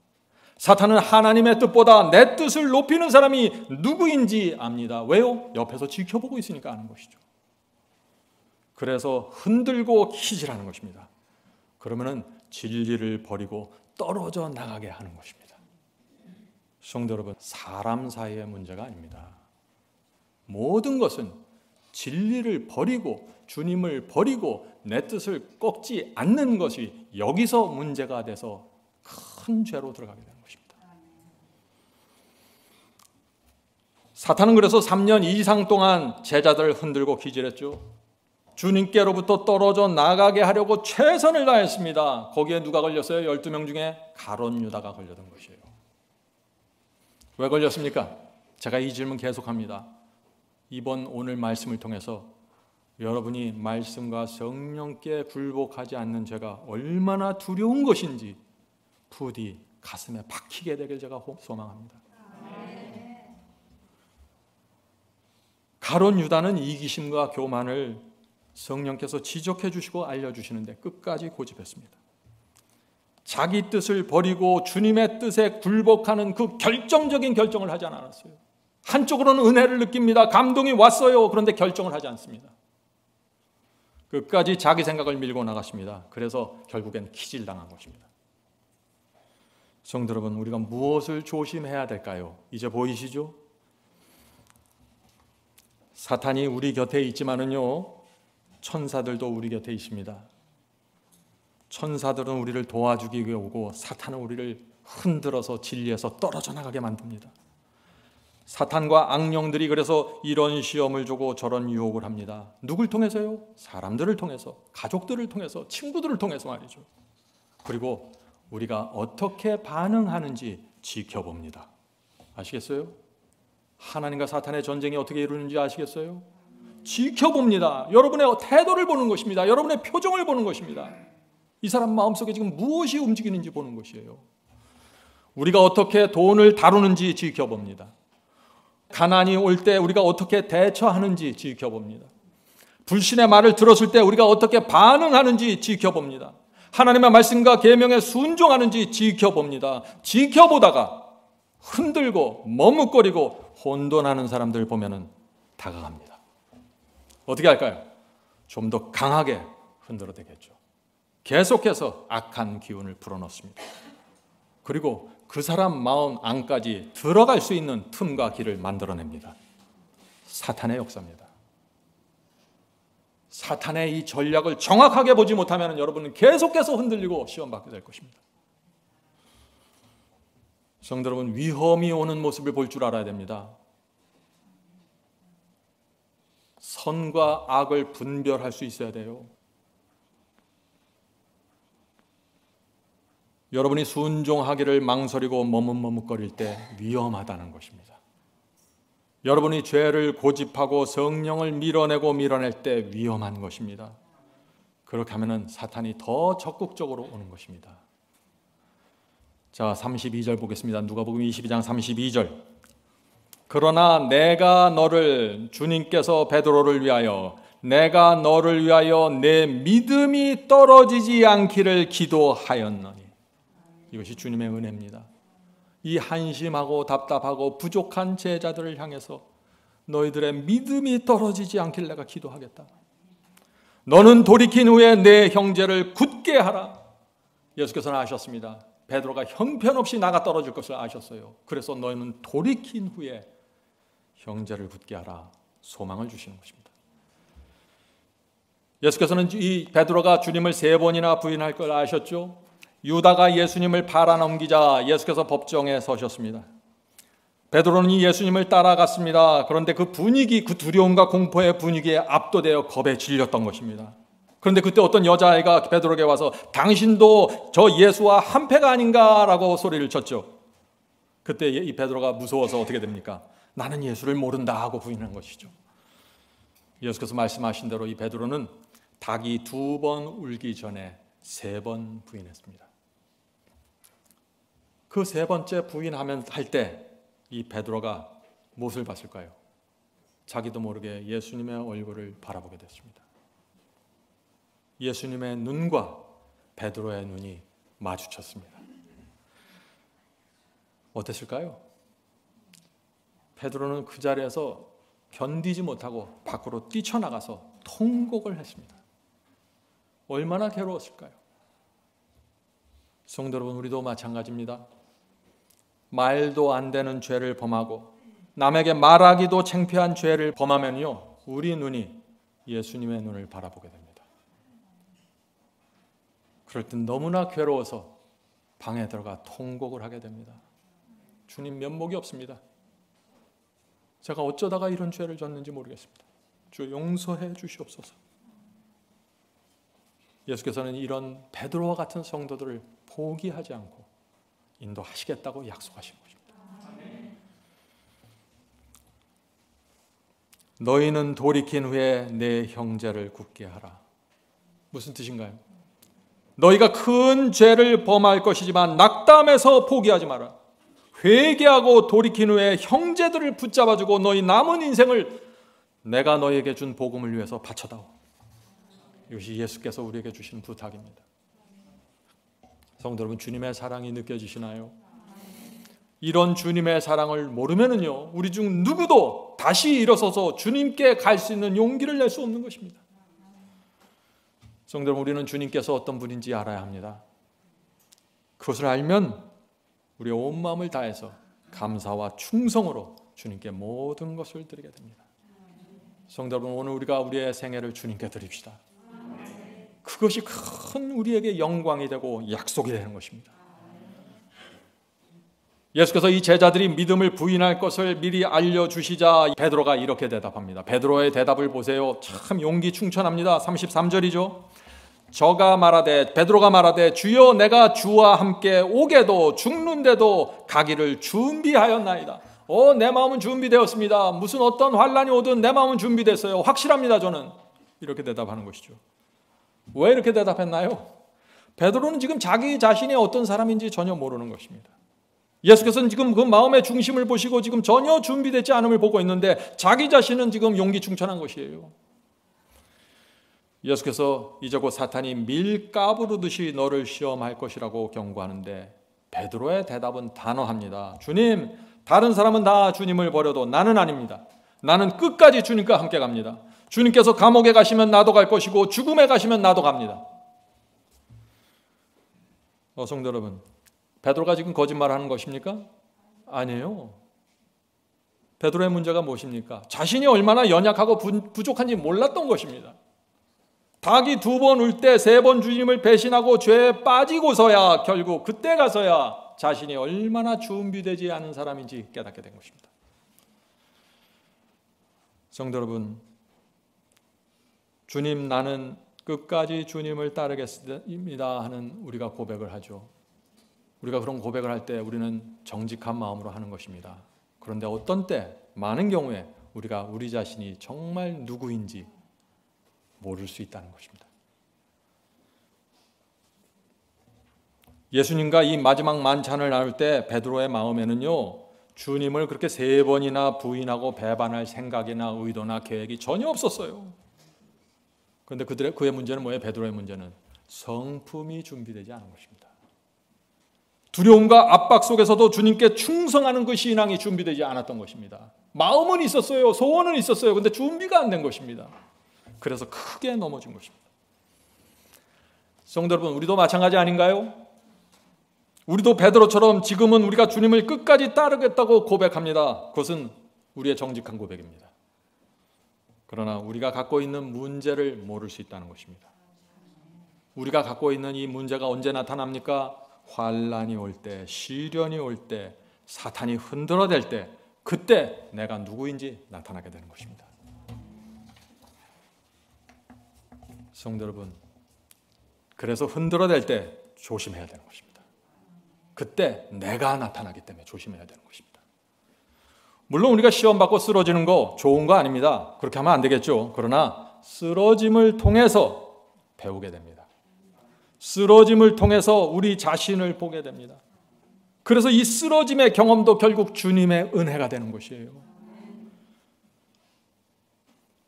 사탄은 하나님의 뜻보다 내 뜻을 높이는 사람이 누구인지 압니다. 왜요? 옆에서 지켜보고 있으니까 아는 것이죠. 그래서 흔들고 키질하는 것입니다. 그러면은 진리를 버리고 떨어져 나가게 하는 것입니다. 성도 여러분, 사람 사이의 문제가 아닙니다. 모든 것은 진리를 버리고 주님을 버리고 내 뜻을 꺾지 않는 것이 여기서 문제가 돼서 큰 죄로 들어가게 되는 것입니다. 사탄은 그래서 3년 이상 동안 제자들을 흔들고 기질했죠. 주님께로부터 떨어져 나가게 하려고 최선을 다했습니다. 거기에 누가 걸렸어요? 12명 중에 가룟 유다가 걸렸던 것이에요. 왜 걸렸습니까? 제가 이 질문 계속합니다. 오늘 말씀을 통해서 여러분이 말씀과 성령께 굴복하지 않는 죄가 얼마나 두려운 것인지 부디 가슴에 박히게 되길 제가 소망합니다. 가룟 유다는 이기심과 교만을 성령께서 지적해 주시고 알려주시는데 끝까지 고집했습니다. 자기 뜻을 버리고 주님의 뜻에 굴복하는 그 결정적인 결정을 하지 않았어요. 한쪽으로는 은혜를 느낍니다. 감동이 왔어요. 그런데 결정을 하지 않습니다. 끝까지 자기 생각을 밀고 나갔습니다. 그래서 결국엔 키질당한 것입니다. 성도 여러분, 우리가 무엇을 조심해야 될까요? 이제 보이시죠? 사탄이 우리 곁에 있지만은요, 천사들도 우리 곁에 있습니다. 천사들은 우리를 도와주기 위해 오고 사탄은 우리를 흔들어서 진리에서 떨어져 나가게 만듭니다. 사탄과 악령들이 그래서 이런 시험을 주고 저런 유혹을 합니다. 누굴 통해서요? 사람들을 통해서, 가족들을 통해서, 친구들을 통해서 말이죠. 그리고 우리가 어떻게 반응하는지 지켜봅니다. 아시겠어요? 하나님과 사탄의 전쟁이 어떻게 이루는지 아시겠어요? 지켜봅니다. 여러분의 태도를 보는 것입니다. 여러분의 표정을 보는 것입니다. 이 사람 마음속에 지금 무엇이 움직이는지 보는 것이에요. 우리가 어떻게 돈을 다루는지 지켜봅니다. 가난이 올 때 우리가 어떻게 대처하는지 지켜봅니다. 불신의 말을 들었을 때 우리가 어떻게 반응하는지 지켜봅니다. 하나님의 말씀과 계명에 순종하는지 지켜봅니다. 지켜보다가 흔들고 머뭇거리고 혼돈하는 사람들 보면은 다가갑니다. 어떻게 할까요? 좀 더 강하게 흔들어 대겠죠. 계속해서 악한 기운을 불어넣습니다. 그리고 그 사람 마음 안까지 들어갈 수 있는 틈과 길을 만들어냅니다. 사탄의 역사입니다. 사탄의 이 전략을 정확하게 보지 못하면 여러분은 계속해서 흔들리고 시험받게 될 것입니다. 성도 여러분, 위험이 오는 모습을 볼 줄 알아야 됩니다. 선과 악을 분별할 수 있어야 돼요. 여러분이 순종하기를 망설이고 머뭇머뭇거릴 때 위험하다는 것입니다. 여러분이 죄를 고집하고 성령을 밀어낼 때 위험한 것입니다. 그렇게 하면 사탄이 더 적극적으로 오는 것입니다. 자, 32절 보겠습니다. 누가복음 22장 32절. 그러나 내가 너를, 주님께서 베드로를 위하여, 내가 너를 위하여 내 믿음이 떨어지지 않기를 기도하였노니. 이것이 주님의 은혜입니다. 이 한심하고 답답하고 부족한 제자들을 향해서 너희들의 믿음이 떨어지지 않길 내가 기도하겠다. 너는 돌이킨 후에 내 형제를 굳게 하라. 예수께서는 아셨습니다. 베드로가 형편없이 나가 떨어질 것을 아셨어요. 그래서 너희는 돌이킨 후에 형제를 굳게 하라. 소망을 주시는 것입니다. 예수께서는 이 베드로가 주님을 3번이나 부인할 걸 아셨죠. 유다가 예수님을 팔아넘기자 예수께서 법정에 서셨습니다. 베드로는 예수님을 따라갔습니다. 그런데 그 분위기, 그 두려움과 공포의 분위기에 압도되어 겁에 질렸던 것입니다. 그런데 그때 어떤 여자아이가 베드로에게 와서 당신도 저 예수와 한패가 아닌가라고 소리를 쳤죠. 그때 이 베드로가 무서워서 어떻게 됩니까? 나는 예수를 모른다 하고 부인한 것이죠. 예수께서 말씀하신 대로 이 베드로는 닭이 2번 울기 전에 3번 부인했습니다. 그 3번째 부인하면 할 때 이 베드로가 무엇을 봤을까요? 자기도 모르게 예수님의 얼굴을 바라보게 됐습니다. 예수님의 눈과 베드로의 눈이 마주쳤습니다. 어땠을까요? 베드로는 그 자리에서 견디지 못하고 밖으로 뛰쳐나가서 통곡을 했습니다. 얼마나 괴로웠을까요? 성도 여러분, 우리도 마찬가지입니다. 말도 안 되는 죄를 범하고 남에게 말하기도 창피한 죄를 범하면요, 우리 눈이 예수님의 눈을 바라보게 됩니다. 그럴 땐 너무나 괴로워서 방에 들어가 통곡을 하게 됩니다. 주님, 면목이 없습니다. 제가 어쩌다가 이런 죄를 졌는지 모르겠습니다. 주 용서해 주시옵소서. 예수께서는 이런 베드로와 같은 성도들을 포기하지 않고 인도하시겠다고 약속하신 것입니다. 너희는 돌이킨 후에 내 형제를 굳게 하라. 무슨 뜻인가요? 너희가 큰 죄를 범할 것이지만 낙담해서 포기하지 마라. 회개하고 돌이킨 후에 형제들을 붙잡아주고 너희 남은 인생을 내가 너희에게 준 복음을 위해서 바쳐다오. 이것이 예수께서 우리에게 주신 부탁입니다. 성도 여러분, 주님의 사랑이 느껴지시나요? 이런 주님의 사랑을 모르면은요, 우리 중 누구도 다시 일어서서 주님께 갈 수 있는 용기를 낼 수 없는 것입니다. 성도 여러분, 우리는 주님께서 어떤 분인지 알아야 합니다. 그것을 알면 우리의 온 마음을 다해서 감사와 충성으로 주님께 모든 것을 드리게 됩니다. 성도 여러분, 오늘 우리가 우리의 생애를 주님께 드립시다. 그것이 큰 우리에게 영광이 되고 약속이 되는 것입니다. 예수께서 이 제자들이 믿음을 부인할 것을 미리 알려주시자 베드로가 이렇게 대답합니다. 베드로의 대답을 보세요. 참 용기 충천합니다. 33절이죠. 베드로가 말하되 주여, 내가 주와 함께 오게도 죽는데도 가기를 준비하였나이다. 내 마음은 준비되었습니다. 무슨 어떤 환란이 오든 내 마음은 준비됐어요. 확실합니다, 저는. 이렇게 대답하는 것이죠. 왜 이렇게 대답했나요? 베드로는 지금 자기 자신이 어떤 사람인지 전혀 모르는 것입니다. 예수께서는 지금 그 마음의 중심을 보시고 지금 전혀 준비되지 않음을 보고 있는데 자기 자신은 지금 용기 충천한 것이에요. 예수께서 이제 곧 사탄이 밀 까부르듯이 너를 시험할 것이라고 경고하는데 베드로의 대답은 단호합니다. 주님, 다른 사람은 다 주님을 버려도 나는 아닙니다. 나는 끝까지 주님과 함께 갑니다. 주님께서 감옥에 가시면 나도 갈 것이고 죽음에 가시면 나도 갑니다. 성도 여러분, 베드로가 지금 거짓말하는 것입니까? 아니에요. 베드로의 문제가 무엇입니까? 자신이 얼마나 연약하고 부족한지 몰랐던 것입니다. 닭이 2번 울 때 3번 주님을 배신하고 죄에 빠지고서야 결국 그때 가서야 자신이 얼마나 준비되지 않은 사람인지 깨닫게 된 것입니다. 성도 여러분, 주님, 나는 끝까지 주님을 따르겠습니다 하는 우리가 고백을 하죠. 우리가 그런 고백을 할 때 우리는 정직한 마음으로 하는 것입니다. 그런데 어떤 때, 많은 경우에 우리가 우리 자신이 정말 누구인지 모를 수 있다는 것입니다. 예수님과 이 마지막 만찬을 나눌 때 베드로의 마음에는요, 주님을 그렇게 3번이나 부인하고 배반할 생각이나 의도나 계획이 전혀 없었어요. 그런데 그의 문제는 뭐예요? 베드로의 문제는 성품이 준비되지 않은 것입니다. 두려움과 압박 속에서도 주님께 충성하는 그 신앙이 준비되지 않았던 것입니다. 마음은 있었어요. 소원은 있었어요. 그런데 준비가 안 된 것입니다. 그래서 크게 넘어진 것입니다. 성도 여러분, 우리도 마찬가지 아닌가요? 우리도 베드로처럼 지금은 우리가 주님을 끝까지 따르겠다고 고백합니다. 그것은 우리의 정직한 고백입니다. 그러나 우리가 갖고 있는 문제를 모를 수 있다는 것입니다. 우리가 갖고 있는 이 문제가 언제 나타납니까? 환난이 올 때, 시련이 올 때, 사탄이 흔들어댈 때, 그때 내가 누구인지 나타나게 되는 것입니다. 성도 여러분, 그래서 흔들어댈 때 조심해야 되는 것입니다. 그때 내가 나타나기 때문에 조심해야 되는 것입니다. 물론 우리가 시험 받고 쓰러지는 거 좋은 거 아닙니다. 그렇게 하면 안 되겠죠. 그러나 쓰러짐을 통해서 배우게 됩니다. 쓰러짐을 통해서 우리 자신을 보게 됩니다. 그래서 이 쓰러짐의 경험도 결국 주님의 은혜가 되는 것이에요.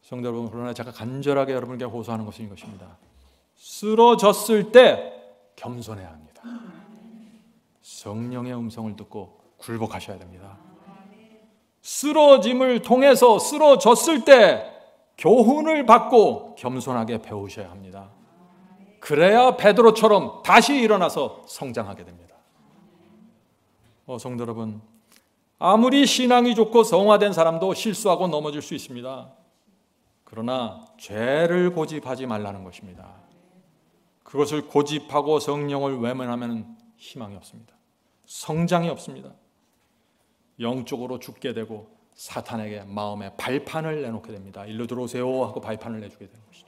성도 여러분, 그러나 제가 간절하게 여러분께 호소하는 것은 이것입니다. 쓰러졌을 때 겸손해야 합니다. 성령의 음성을 듣고 굴복하셔야 됩니다. 쓰러짐을 통해서 쓰러졌을 때 교훈을 받고 겸손하게 배우셔야 합니다. 그래야 베드로처럼 다시 일어나서 성장하게 됩니다. 성도 여러분, 아무리 신앙이 좋고 성화된 사람도 실수하고 넘어질 수 있습니다. 그러나 죄를 고집하지 말라는 것입니다. 그것을 고집하고 성령을 외면하면 희망이 없습니다. 성장이 없습니다. 영적으로 죽게 되고 사탄에게 마음의 발판을 내놓게 됩니다. 일로 들어오세요 하고 발판을 내주게 되는 것이죠.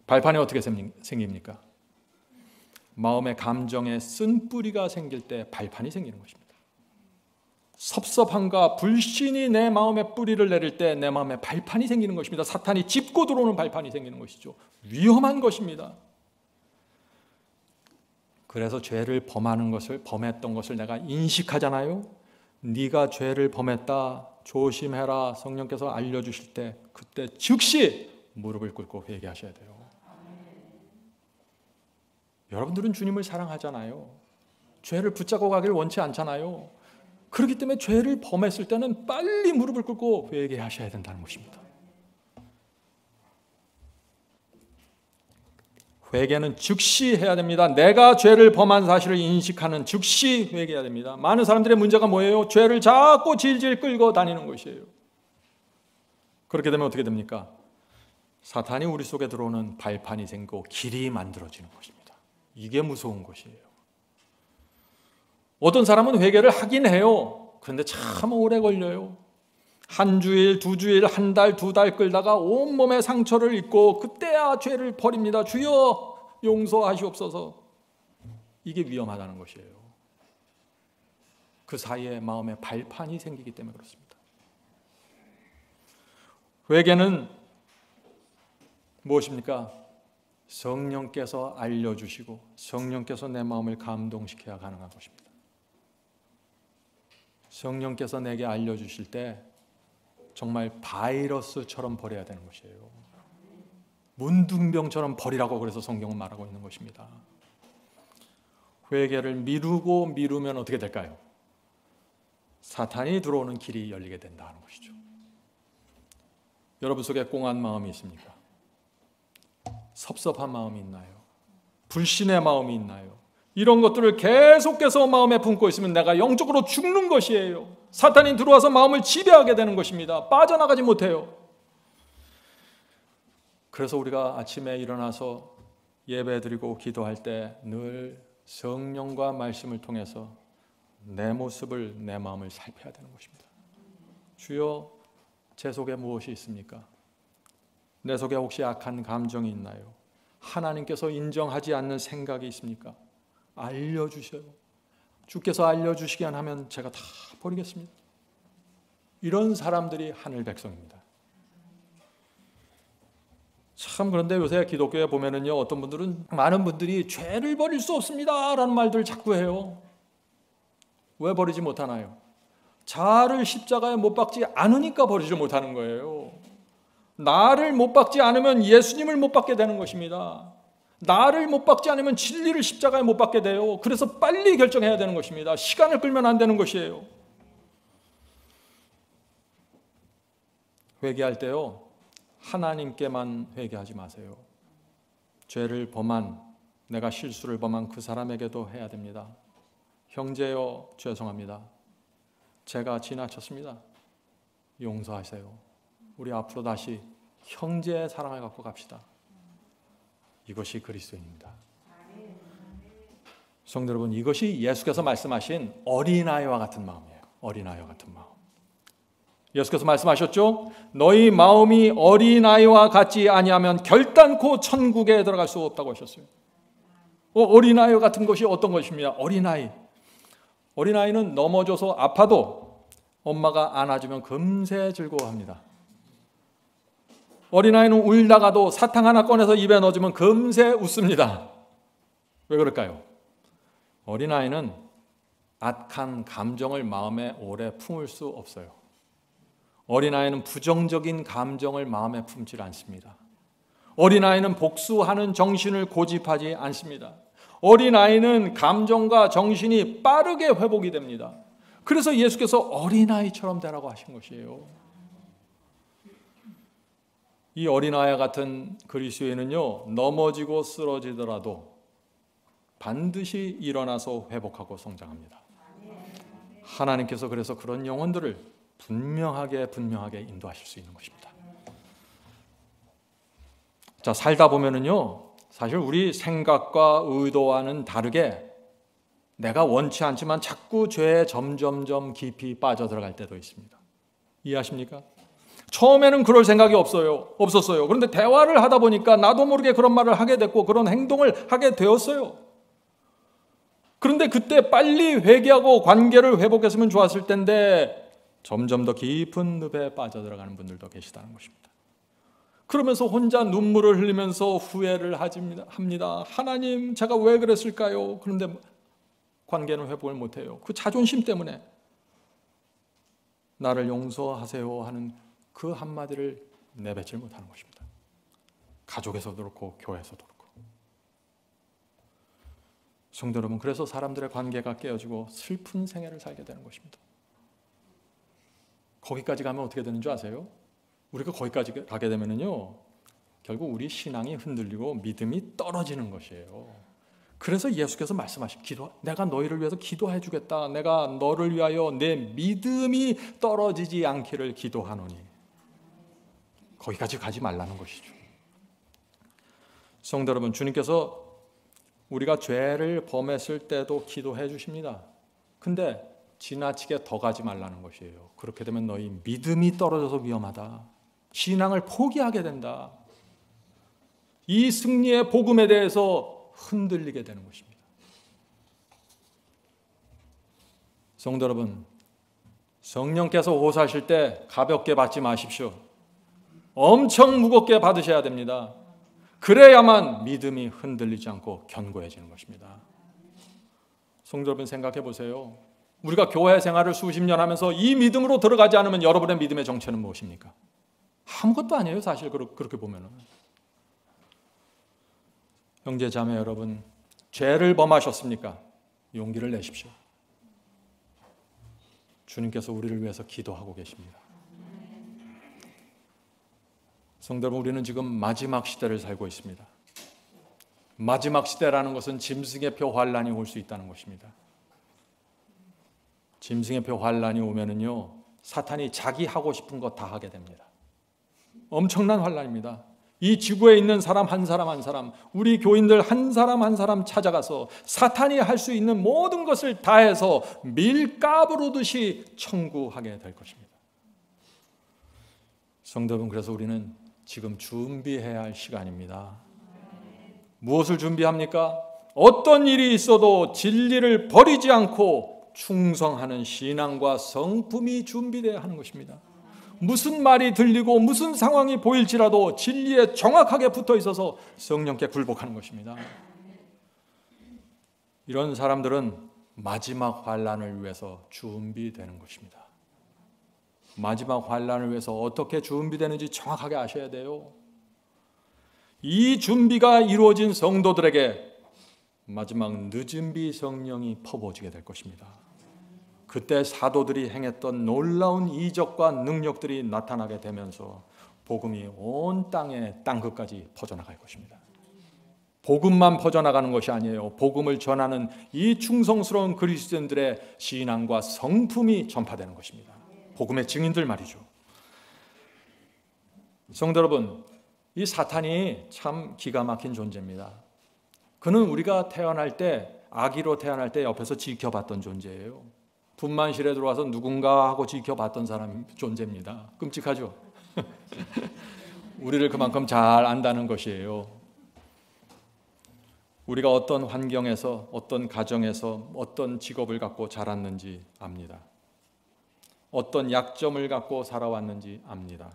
발판이 어떻게 생깁니까? 마음의 감정에 쓴뿌리가 생길 때 발판이 생기는 것입니다. 섭섭함과 불신이 내 마음에 뿌리를 내릴 때 내 마음에 발판이 생기는 것입니다. 사탄이 짚고 들어오는 발판이 생기는 것이죠. 위험한 것입니다. 그래서 죄를 범했던 것을 내가 인식하잖아요. 네가 죄를 범했다, 조심해라, 성령께서 알려주실 때 그때 즉시 무릎을 꿇고 회개하셔야 돼요. 여러분들은 주님을 사랑하잖아요. 죄를 붙잡고 가기를 원치 않잖아요. 그렇기 때문에 죄를 범했을 때는 빨리 무릎을 꿇고 회개하셔야 된다는 것입니다. 회개는 즉시 해야 됩니다. 내가 죄를 범한 사실을 인식하는 즉시 회개해야 됩니다. 많은 사람들의 문제가 뭐예요? 죄를 자꾸 질질 끌고 다니는 것이에요. 그렇게 되면 어떻게 됩니까? 사탄이 우리 속에 들어오는 발판이 생기고 길이 만들어지는 것입니다. 이게 무서운 것이에요. 어떤 사람은 회개를 하긴 해요. 그런데 참 오래 걸려요. 한 주일, 2주일, 한 달, 2달 끌다가 온몸에 상처를 입고 그때야 죄를 버립니다. 주여 용서하시옵소서. 이게 위험하다는 것이에요. 그 사이에 마음에 발판이 생기기 때문에 그렇습니다. 회개는 무엇입니까? 성령께서 알려주시고 성령께서 내 마음을 감동시켜야 가능한 것입니다. 성령께서 내게 알려주실 때 정말 바이러스처럼 버려야 되는 것이에요. 문둥병처럼 버리라고 그래서 성경은 말하고 있는 것입니다. 회개를 미루면 어떻게 될까요? 사탄이 들어오는 길이 열리게 된다는 것이죠. 여러분 속에 꽁한 마음이 있습니까? 섭섭한 마음이 있나요? 불신의 마음이 있나요? 이런 것들을 계속해서 마음에 품고 있으면 내가 영적으로 죽는 것이에요. 사탄이 들어와서 마음을 지배하게 되는 것입니다. 빠져나가지 못해요. 그래서 우리가 아침에 일어나서 예배드리고 기도할 때 늘 성령과 말씀을 통해서 내 모습을, 내 마음을 살펴야 되는 것입니다. 주여, 제 속에 무엇이 있습니까? 내 속에 혹시 악한 감정이 있나요? 하나님께서 인정하지 않는 생각이 있습니까? 알려주셔요. 주께서 알려주시기만 하면 제가 다 버리겠습니다. 이런 사람들이 하늘 백성입니다. 참, 그런데 요새 기독교에 보면은요, 어떤 분들은, 많은 분들이 죄를 버릴 수 없습니다 라는 말들을 자꾸 해요. 왜 버리지 못하나요? 자아를 십자가에 못 박지 않으니까 버리지 못하는 거예요. 나를 못 박지 않으면 예수님을 못 박게 되는 것입니다. 나를 못 박지 않으면 진리를 십자가에 못 박게 돼요. 그래서 빨리 결정해야 되는 것입니다. 시간을 끌면 안 되는 것이에요. 회개할 때요, 하나님께만 회개하지 마세요. 죄를 범한, 내가 실수를 범한 그 사람에게도 해야 됩니다. 형제여, 죄송합니다. 제가 지나쳤습니다. 용서하세요. 우리 앞으로 다시 형제의 사랑을 갖고 갑시다. 이것이 그리스도인입니다. 성도 여러분, 이것이 예수께서 말씀하신 어린아이와 같은 마음이에요. 어린아이와 같은 마음. 예수께서 말씀하셨죠? 너희 마음이 어린아이와 같지 아니하면 결단코 천국에 들어갈 수 없다고 하셨어요. 어린아이 같은 것이 어떤 것입니까? 어린아이는 넘어져서 아파도 엄마가 안아주면 금세 즐거워합니다. 어린아이는 울다가도 사탕 하나 꺼내서 입에 넣어주면 금세 웃습니다. 왜 그럴까요? 어린아이는 악한 감정을 마음에 오래 품을 수 없어요. 어린아이는 부정적인 감정을 마음에 품질 않습니다. 어린아이는 복수하는 정신을 고집하지 않습니다. 어린아이는 감정과 정신이 빠르게 회복이 됩니다. 그래서 예수께서 어린아이처럼 되라고 하신 것이에요. 이 어린아이 같은 그리스도인은요, 넘어지고 쓰러지더라도 반드시 일어나서 회복하고 성장합니다. 하나님께서 그래서 그런 영혼들을 분명하게 인도하실 수 있는 것입니다. 자, 살다 보면은요, 사실 우리 생각과 의도와는 다르게 내가 원치 않지만 자꾸 죄에 점점점 깊이 빠져들어갈 때도 있습니다. 이해하십니까? 처음에는 그럴 생각이 없었어요. 그런데 대화를 하다 보니까 나도 모르게 그런 말을 하게 됐고 그런 행동을 하게 되었어요. 그런데 그때 빨리 회개하고 관계를 회복했으면 좋았을 텐데 점점 더 깊은 늪에 빠져들어가는 분들도 계시다는 것입니다. 그러면서 혼자 눈물을 흘리면서 후회를 합니다. 하나님, 제가 왜 그랬을까요? 그런데 관계는 회복을 못해요. 그 자존심 때문에 나를 용서하세요 하는 그 한마디를 내뱉질 못하는 것입니다. 가족에서도 그렇고 교회에서도 그렇고. 성도 여러분, 그래서 사람들의 관계가 깨어지고 슬픈 생애를 살게 되는 것입니다. 거기까지 가면 어떻게 되는 줄 아세요? 우리가 거기까지 가게 되면요, 결국 우리 신앙이 흔들리고 믿음이 떨어지는 것이에요. 그래서 예수께서 말씀하신 내가 너희를 위해서 기도해 주겠다. 내가 너를 위하여 내 믿음이 떨어지지 않기를 기도하노니. 거기까지 가지 말라는 것이죠. 성도 여러분, 주님께서 우리가 죄를 범했을 때도 기도해 주십니다. 근데 지나치게 더 가지 말라는 것이에요. 그렇게 되면 너희 믿음이 떨어져서 위험하다. 신앙을 포기하게 된다. 이 승리의 복음에 대해서 흔들리게 되는 것입니다. 성도 여러분, 성령께서 호소하실 때 가볍게 받지 마십시오. 엄청 무겁게 받으셔야 됩니다. 그래야만 믿음이 흔들리지 않고 견고해지는 것입니다. 성도 여러분, 생각해 보세요. 우리가 교회 생활을 수십 년 하면서 이 믿음으로 들어가지 않으면 여러분의 믿음의 정체는 무엇입니까? 아무것도 아니에요, 사실. 그렇게 보면은. 형제 자매 여러분, 죄를 범하셨습니까? 용기를 내십시오. 주님께서 우리를 위해서 기도하고 계십니다. 성도 여러분, 우리는 지금 마지막 시대를 살고 있습니다. 마지막 시대라는 것은 짐승의 표 환란이 올 수 있다는 것입니다. 짐승의 표 환란이 오면은요, 사탄이 자기 하고 싶은 거 다 하게 됩니다. 엄청난 환란입니다. 이 지구에 있는 사람 한 사람, 우리 교인들 한 사람 찾아가서 사탄이 할 수 있는 모든 것을 다해서 밀가부르듯이 청구하게 될 것입니다. 성도 여러분, 그래서 우리는 지금 준비해야 할 시간입니다. 무엇을 준비합니까? 어떤 일이 있어도 진리를 버리지 않고 충성하는 신앙과 성품이 준비되어야 하는 것입니다. 무슨 말이 들리고 무슨 상황이 보일지라도 진리에 정확하게 붙어 있어서 성령께 굴복하는 것입니다. 이런 사람들은 마지막 환난을 위해서 준비되는 것입니다. 마지막 환난을 위해서 어떻게 준비되는지 정확하게 아셔야 돼요. 이 준비가 이루어진 성도들에게 마지막 늦은 비 성령이 퍼부어지게 될 것입니다. 그때 사도들이 행했던 놀라운 이적과 능력들이 나타나게 되면서 복음이 온 땅 끝까지 퍼져나갈 것입니다. 복음만 퍼져나가는 것이 아니에요. 복음을 전하는 이 충성스러운 그리스도인들의 신앙과 성품이 전파되는 것입니다. 복음의 증인들 말이죠. 성도 여러분, 이 사탄이 참 기가 막힌 존재입니다. 그는 우리가 태어날 때, 아기로 태어날 때 옆에서 지켜봤던 존재예요. 분만실에 들어와서 누군가 하고 지켜봤던 사람 존재입니다. 끔찍하죠? 우리를 그만큼 잘 안다는 것이에요. 우리가 어떤 환경에서, 어떤 가정에서, 어떤 직업을 갖고 자랐는지 압니다. 어떤 약점을 갖고 살아왔는지 압니다.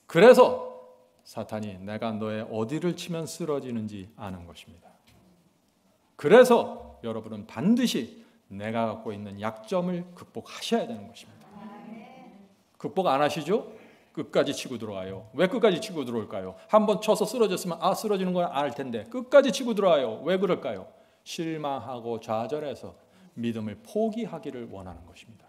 그래서 사탄이 내가 너의 어디를 치면 쓰러지는지 아는 것입니다. 그래서 여러분은 반드시 내가 갖고 있는 약점을 극복하셔야 되는 것입니다. 극복 안 하시죠? 끝까지 치고 들어와요. 왜 끝까지 치고 들어올까요? 한번 쳐서 쓰러졌으면 쓰러지는 걸 알 텐데 끝까지 치고 들어와요. 왜 그럴까요? 실망하고 좌절해서 믿음을 포기하기를 원하는 것입니다.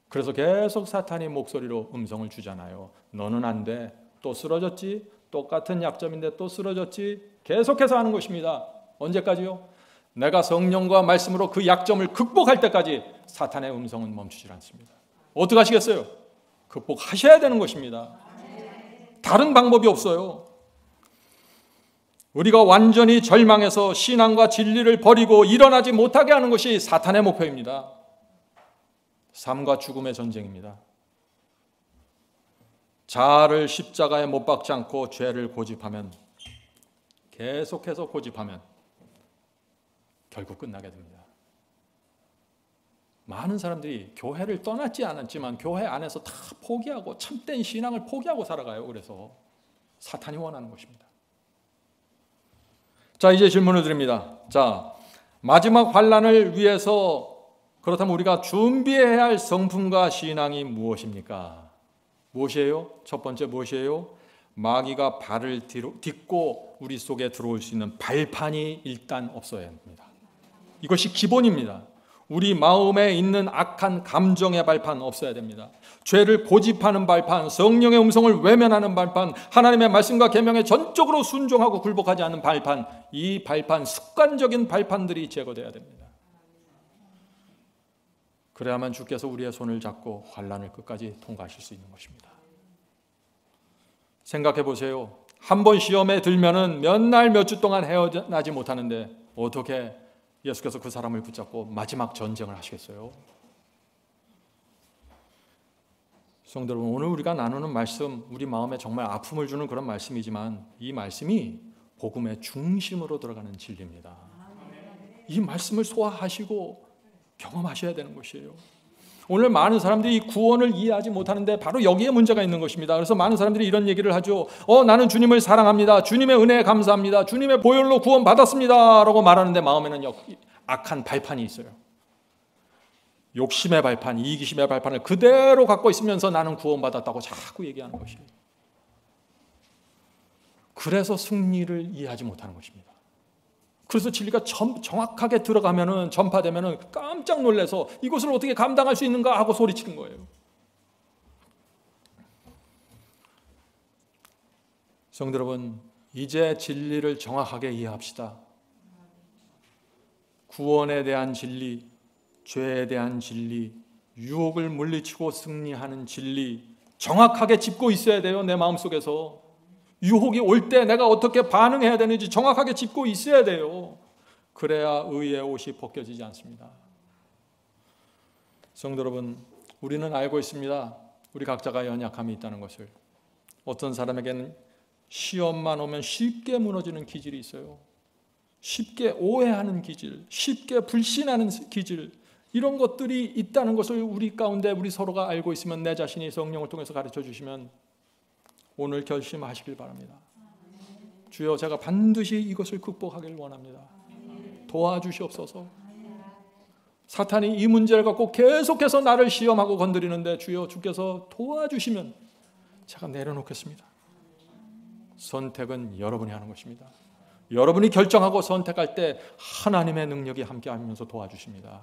그래서 계속 사탄이 목소리로 음성을 주잖아요. 너는 안 돼. 또 쓰러졌지? 똑같은 약점인데 또 쓰러졌지? 계속해서 하는 것입니다. 언제까지요? 내가 성령과 말씀으로 그 약점을 극복할 때까지 사탄의 음성은 멈추질 않습니다. 어떻게 하시겠어요? 극복하셔야 되는 것입니다. 다른 방법이 없어요. 우리가 완전히 절망해서 신앙과 진리를 버리고 일어나지 못하게 하는 것이 사탄의 목표입니다. 삶과 죽음의 전쟁입니다. 자아를 십자가에 못 박지 않고 죄를 고집하면, 계속해서 고집하면 결국 끝나게 됩니다. 많은 사람들이 교회를 떠났지 않았지만 교회 안에서 다 포기하고 참된 신앙을 포기하고 살아가요. 그래서 사탄이 원하는 것입니다. 자, 이제 질문을 드립니다. 자, 마지막 환난을 위해서 그렇다면 우리가 준비해야 할 성품과 신앙이 무엇입니까? 무엇이에요? 첫 번째 무엇이에요? 마귀가 발을 딛고 우리 속에 들어올 수 있는 발판이 일단 없어야 합니다. 이것이 기본입니다. 우리 마음에 있는 악한 감정의 발판 없어야 됩니다. 죄를 고집하는 발판, 성령의 음성을 외면하는 발판, 하나님의 말씀과 계명에 전적으로 순종하고 굴복하지 않는 발판, 이 발판, 습관적인 발판들이 제거돼야 됩니다. 그래야만 주께서 우리의 손을 잡고 환난을 끝까지 통과하실 수 있는 것입니다. 생각해 보세요. 한 번 시험에 들면은 몇 날 몇 주 동안 헤어나지 못하는데 어떻게 예수께서 그 사람을 붙잡고 마지막 전쟁을 하시겠어요? 성도 여러분, 오늘 우리가 나누는 말씀, 우리 마음에 정말 아픔을 주는 그런 말씀이지만 이 말씀이 복음의 중심으로 들어가는 진리입니다. 이 말씀을 소화하시고 경험하셔야 되는 것이에요. 오늘 많은 사람들이 구원을 이해하지 못하는데 바로 여기에 문제가 있는 것입니다. 그래서 많은 사람들이 이런 얘기를 하죠. 나는 주님을 사랑합니다. 주님의 은혜에 감사합니다. 주님의 보혈로 구원 받았습니다. 라고 말하는데 마음에는 악한 발판이 있어요. 욕심의 발판, 이기심의 발판을 그대로 갖고 있으면서 나는 구원받았다고 자꾸 얘기하는 것이에요. 그래서 승리를 이해하지 못하는 것입니다. 그래서 진리가 정확하게 들어가면은, 전파되면은 깜짝 놀라서 이것을 어떻게 감당할 수 있는가 하고 소리치는 거예요. 성도 여러분, 이제 진리를 정확하게 이해합시다. 구원에 대한 진리, 죄에 대한 진리, 유혹을 물리치고 승리하는 진리 정확하게 짚고 있어야 돼요. 내 마음속에서. 유혹이 올 때 내가 어떻게 반응해야 되는지 정확하게 짚고 있어야 돼요. 그래야 의의 옷이 벗겨지지 않습니다. 성도 여러분, 우리는 알고 있습니다. 우리 각자가 연약함이 있다는 것을. 어떤 사람에게는 시험만 오면 쉽게 무너지는 기질이 있어요. 쉽게 오해하는 기질, 쉽게 불신하는 기질, 이런 것들이 있다는 것을 우리 가운데 우리 서로가 알고 있으면, 내 자신이 성령을 통해서 가르쳐 주시면 오늘 결심하시길 바랍니다. 주여, 제가 반드시 이것을 극복하길 원합니다. 도와주시옵소서. 사탄이 이 문제를 갖고 계속해서 나를 시험하고 건드리는데 주여, 주께서 도와주시면 제가 내려놓겠습니다. 선택은 여러분이 하는 것입니다. 여러분이 결정하고 선택할 때 하나님의 능력이 함께하면서 도와주십니다.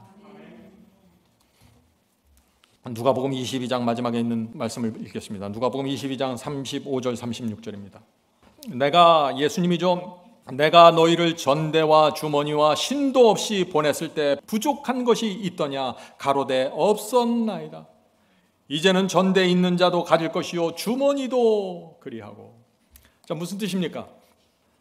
누가복음 22장 마지막에 있는 말씀을 읽겠습니다. 누가복음 22장 35절 36절입니다. 내가, 예수님이죠, 내가 너희를 전대와 주머니와 신도 없이 보냈을 때 부족한 것이 있더냐? 가로되 없었나이다. 이제는 전대에 있는 자도 가질 것이요 주머니도 그리하고. 자, 무슨 뜻입니까?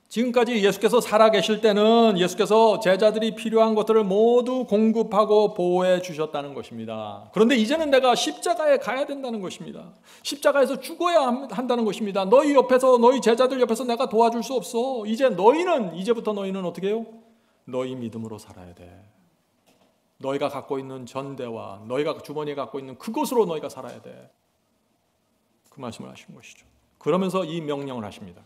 지금까지 예수께서 살아계실 때는 예수께서 제자들이 필요한 것들을 모두 공급하고 보호해 주셨다는 것입니다. 그런데 이제는 내가 십자가에 가야 된다는 것입니다. 십자가에서 죽어야 한다는 것입니다. 너희 옆에서, 너희 제자들 옆에서 내가 도와줄 수 없어. 이제부터 너희는 어떻게 해요? 너희 믿음으로 살아야 돼. 너희가 갖고 있는 전대와 너희가 주머니에 갖고 있는 그것으로 너희가 살아야 돼. 그 말씀을 하신 것이죠. 그러면서 이 명령을 하십니다.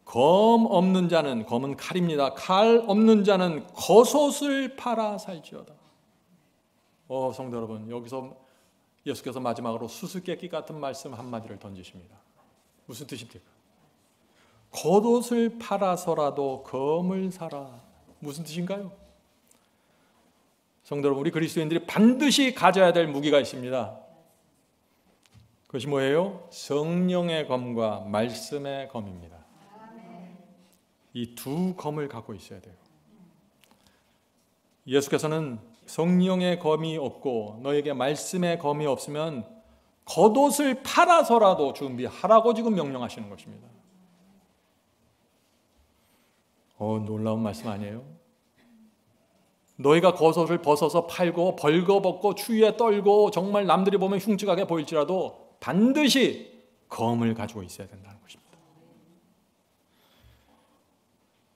검 없는 자는, 검은 칼입니다. 칼 없는 자는 겉옷을 팔아 살지어다. 성도 여러분, 여기서 예수께서 마지막으로 수수께끼 같은 말씀 한마디를 던지십니다. 무슨 뜻입니까? 겉옷을 팔아서라도 검을 사라. 무슨 뜻인가요? 성도 여러분, 우리 그리스도인들이 반드시 가져야 될 무기가 있습니다. 그것이 뭐예요? 성령의 검과 말씀의 검입니다. 이 두 검을 갖고 있어야 돼요. 예수께서는 성령의 검이 없고 너에게 말씀의 검이 없으면 겉옷을 팔아서라도 준비하라고 지금 명령하시는 것입니다. 놀라운 말씀 아니에요? 너희가 겉옷을 벗어서 팔고 벌거벗고 추위에 떨고 정말 남들이 보면 흉측하게 보일지라도 반드시 검을 가지고 있어야 된다는 것입니다.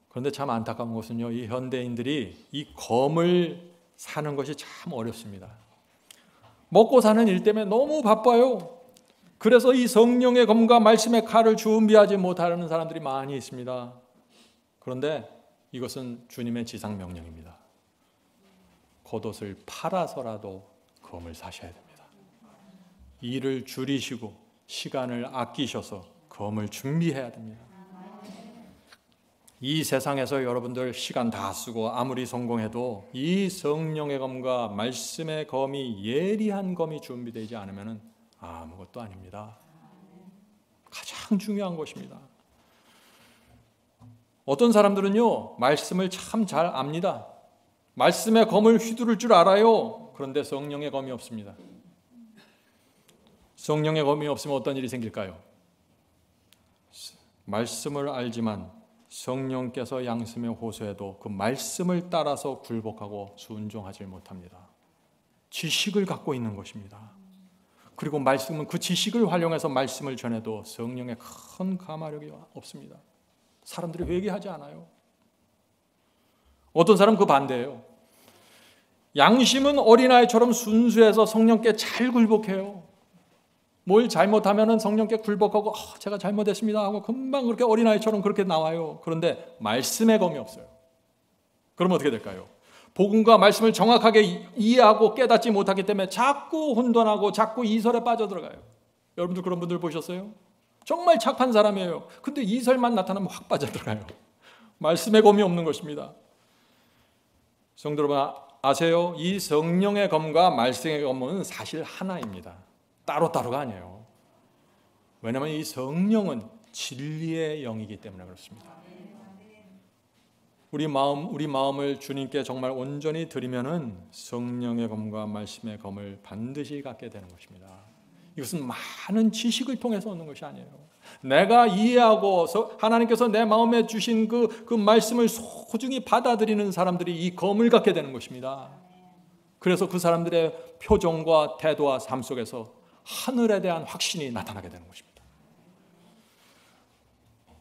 그런데 참 안타까운 것은요, 이 현대인들이 이 검을 사는 것이 참 어렵습니다. 먹고 사는 일 때문에 너무 바빠요. 그래서 이 성령의 검과 말씀의 칼을 준비하지 못하는 사람들이 많이 있습니다. 그런데 이것은 주님의 지상 명령입니다. 겉옷을 팔아서라도 검을 사셔야 됩니다. 일을 줄이시고 시간을 아끼셔서 검을 준비해야 됩니다. 이 세상에서 여러분들 시간 다 쓰고 아무리 성공해도 이 성령의 검과 말씀의 검이, 예리한 검이 준비되지 않으면 아무것도 아닙니다. 가장 중요한 것입니다. 어떤 사람들은요, 말씀을 참 잘 압니다. 말씀의 검을 휘두를 줄 알아요. 그런데 성령의 검이 없습니다. 성령의 검이 없으면 어떤 일이 생길까요? 말씀을 알지만 성령께서 양심에 호소해도 그 말씀을 따라서 굴복하고 순종하지 못합니다. 지식을 갖고 있는 것입니다. 그리고 말씀은 그 지식을 활용해서 말씀을 전해도 성령의 큰 감화력이 없습니다. 사람들이 회개하지 않아요. 어떤 사람은 그 반대예요. 양심은 어린아이처럼 순수해서 성령께 잘 굴복해요. 뭘 잘못하면 성령께 굴복하고 제가 잘못했습니다 하고 금방 그렇게 어린아이처럼 그렇게 나와요. 그런데 말씀의 검이 없어요. 그럼 어떻게 될까요? 복음과 말씀을 정확하게 이해하고 깨닫지 못하기 때문에 자꾸 혼돈하고 자꾸 이설에 빠져들어가요. 여러분들 그런 분들 보셨어요? 정말 착한 사람이에요. 근데 이설만 나타나면 확 빠져들어가요. 말씀의 검이 없는 것입니다. 성도 여러분 아세요? 이 성령의 검과 말씀의 검은 사실 하나입니다. 따로따로가 아니에요. 왜냐하면 이 성령은 진리의 영이기 때문에 그렇습니다. 우리 마음을 주님께 정말 온전히 드리면은 성령의 검과 말씀의 검을 반드시 갖게 되는 것입니다. 이것은 많은 지식을 통해서 얻는 것이 아니에요. 내가 이해하고 하나님께서 내 마음에 주신 그 말씀을 소중히 받아들이는 사람들이 이 검을 갖게 되는 것입니다. 그래서 그 사람들의 표정과 태도와 삶 속에서 하늘에 대한 확신이 나타나게 되는 것입니다.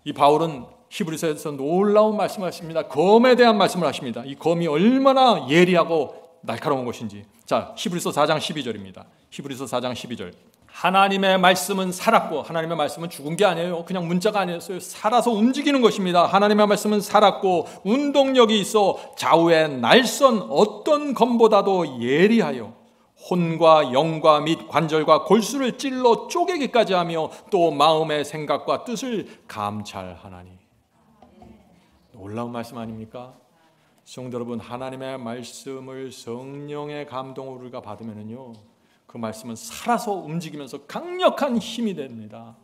이 바울은 히브리서에서 놀라운 말씀을 하십니다. 검에 대한 말씀을 하십니다. 이 검이 얼마나 예리하고 날카로운 것인지. 자, 히브리서 4장 12절입니다. 히브리서 4장 12절. 하나님의 말씀은 살았고, 하나님의 말씀은 죽은 게 아니에요. 그냥 문자가 아니었어요. 살아서 움직이는 것입니다. 하나님의 말씀은 살았고 운동력이 있어 좌우의 날선 어떤 검보다도 예리하여 혼과 영과 및 관절과 골수를 찔러 쪼개기까지 하며 또 마음의 생각과 뜻을 감찰하나니. 놀라운 말씀 아닙니까? 성도 여러분, 하나님의 말씀을 성령의 감동을 우리가 받으면요, 그 말씀은 살아서 움직이면서 강력한 힘이 됩니다.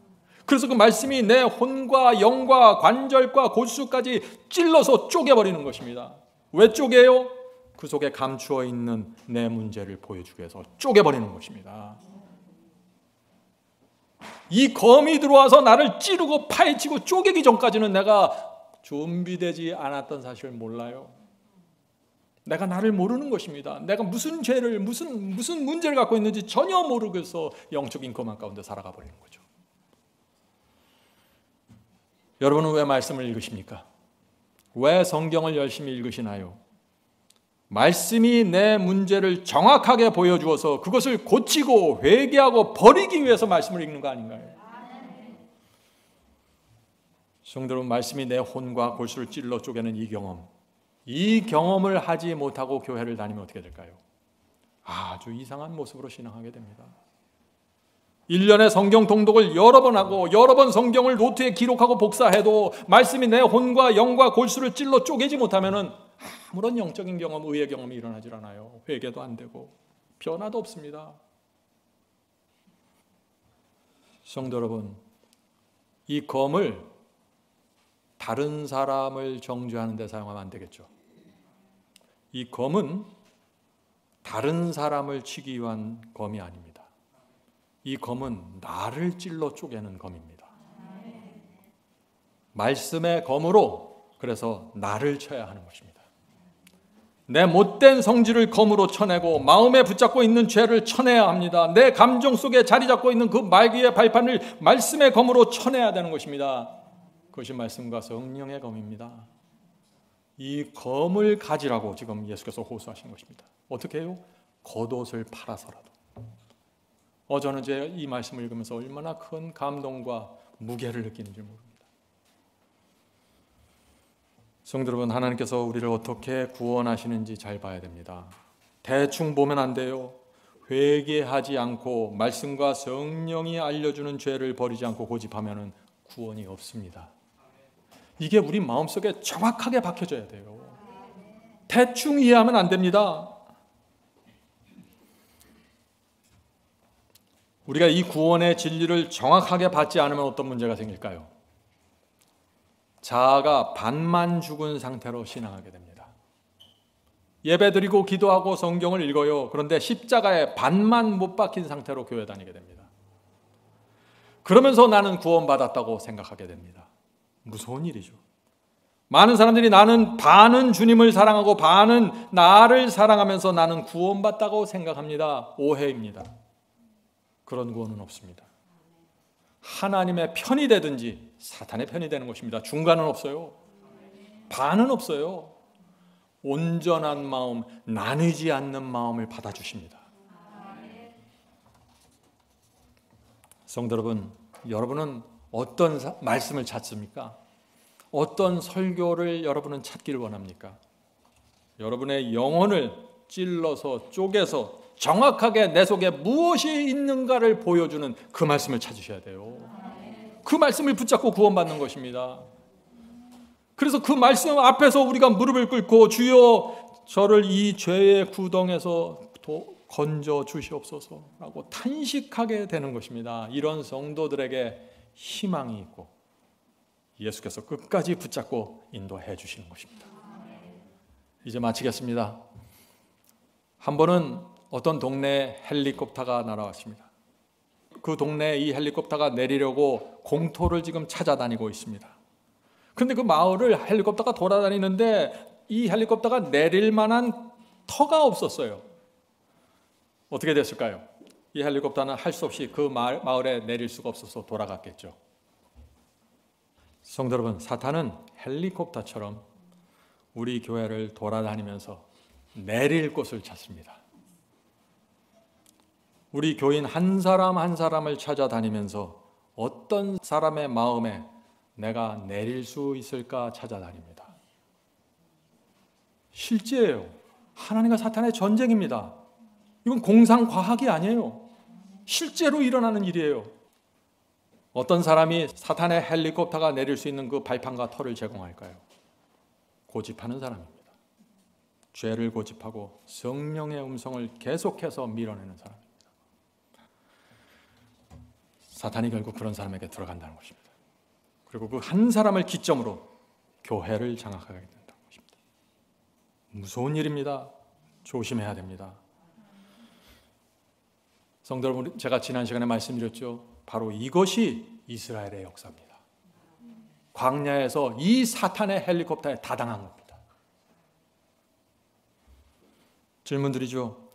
그래서 그 말씀이 내 혼과 영과 관절과 골수까지 찔러서 쪼개버리는 것입니다. 왜 쪼개요? 그 속에 감추어 있는 내 문제를 보여주기 위해서 쪼개버리는 것입니다. 이 검이 들어와서 나를 찌르고 파헤치고 쪼개기 전까지는 내가 준비되지 않았던 사실을 몰라요. 내가 나를 모르는 것입니다. 내가 무슨 죄를, 무슨 문제를 갖고 있는지 전혀 모르겠어 영적인 거만 가운데 살아가 버리는 거죠. 여러분은 왜 말씀을 읽으십니까? 왜 성경을 열심히 읽으시나요? 말씀이 내 문제를 정확하게 보여주어서 그것을 고치고 회개하고 버리기 위해서 말씀을 읽는 거 아닌가요? 성도 여러분, 말씀이 내 혼과 골수를 찔러 쪼개는 이 경험을 하지 못하고 교회를 다니면 어떻게 될까요? 아주 이상한 모습으로 신앙하게 됩니다. 1년에 성경 통독을 여러 번 하고 여러 번 성경을 노트에 기록하고 복사해도 말씀이 내 혼과 영과 골수를 찔러 쪼개지 못하면 아무런 영적인 경험, 의의 경험이 일어나질 않아요. 회개도 안 되고 변화도 없습니다. 성도 여러분, 이 검을 다른 사람을 정죄하는 데 사용하면 안 되겠죠. 이 검은 다른 사람을 치기 위한 검이 아닙니다. 이 검은 나를 찔러 쪼개는 검입니다. 말씀의 검으로 그래서 나를 쳐야 하는 것입니다. 내 못된 성질을 검으로 쳐내고 마음에 붙잡고 있는 죄를 쳐내야 합니다. 내 감정 속에 자리 잡고 있는 그 마귀의 발판을 말씀의 검으로 쳐내야 되는 것입니다. 그것이 말씀과 성령의 검입니다. 이 검을 가지라고 지금 예수께서 호소하신 것입니다. 어떻게 해요? 겉옷을 팔아서라도. 저는 이제 이 말씀을 읽으면서 얼마나 큰 감동과 무게를 느끼는지 모릅니다. 성도 여러분, 하나님께서 우리를 어떻게 구원하시는지 잘 봐야 됩니다. 대충 보면 안 돼요. 회개하지 않고 말씀과 성령이 알려주는 죄를 버리지 않고 고집하면 구원이 없습니다. 이게 우리 마음속에 정확하게 박혀져야 돼요. 대충 이해하면 안 됩니다. 우리가 이 구원의 진리를 정확하게 받지 않으면 어떤 문제가 생길까요? 자아가 반만 죽은 상태로 신앙하게 됩니다. 예배드리고 기도하고 성경을 읽어요. 그런데 십자가에 반만 못 박힌 상태로 교회 다니게 됩니다. 그러면서 나는 구원받았다고 생각하게 됩니다. 무서운 일이죠. 많은 사람들이 나는 반은 주님을 사랑하고 반은 나를 사랑하면서 나는 구원받다고 생각합니다. 오해입니다. 그런 구원은 없습니다. 하나님의 편이 되든지 사탄의 편이 되는 것입니다. 중간은 없어요. 반은 없어요. 온전한 마음, 나누지 않는 마음을 받아주십니다. 성도 여러분, 여러분은 어떤 말씀을 찾습니까? 어떤 설교를 여러분은 찾기를 원합니까? 여러분의 영혼을 찔러서 쪼개서 정확하게 내 속에 무엇이 있는가를 보여주는 그 말씀을 찾으셔야 돼요. 그 말씀을 붙잡고 구원받는 것입니다. 그래서 그 말씀 앞에서 우리가 무릎을 꿇고 주여 저를 이 죄의 구덩에서 건져 주시옵소서라고 탄식하게 되는 것입니다. 이런 성도들에게 희망이 있고 예수께서 끝까지 붙잡고 인도해 주시는 것입니다. 이제 마치겠습니다. 한 번은 어떤 동네에 헬리콥터가 날아왔습니다. 그 동네에 이 헬리콥터가 내리려고 공터를 지금 찾아다니고 있습니다. 그런데 그 마을을 헬리콥터가 돌아다니는데 이 헬리콥터가 내릴 만한 터가 없었어요. 어떻게 됐을까요? 이 헬리콥터는 할 수 없이 그 마을에 내릴 수가 없어서 돌아갔겠죠. 성도 여러분, 사탄은 헬리콥터처럼 우리 교회를 돌아다니면서 내릴 곳을 찾습니다. 우리 교인 한 사람 한 사람을 찾아다니면서 어떤 사람의 마음에 내가 내릴 수 있을까 찾아다닙니다. 실제예요. 하나님과 사탄의 전쟁입니다. 이건 공상과학이 아니에요. 실제로 일어나는 일이에요. 어떤 사람이 사탄의 헬리콥터가 내릴 수 있는 그 발판과 터를 제공할까요? 고집하는 사람입니다. 죄를 고집하고 성령의 음성을 계속해서 밀어내는 사람입니다. 사탄이 결국 그런 사람에게 들어간다는 것입니다. 그리고 그 한 사람을 기점으로 교회를 장악하게 된다는 것입니다. 무서운 일입니다. 조심해야 됩니다. 성도 여러분, 제가 지난 시간에 말씀드렸죠. 바로 이것이 이스라엘의 역사입니다. 광야에서 이 사탄의 헬리콥터에 다당한 겁니다. 질문 드리죠.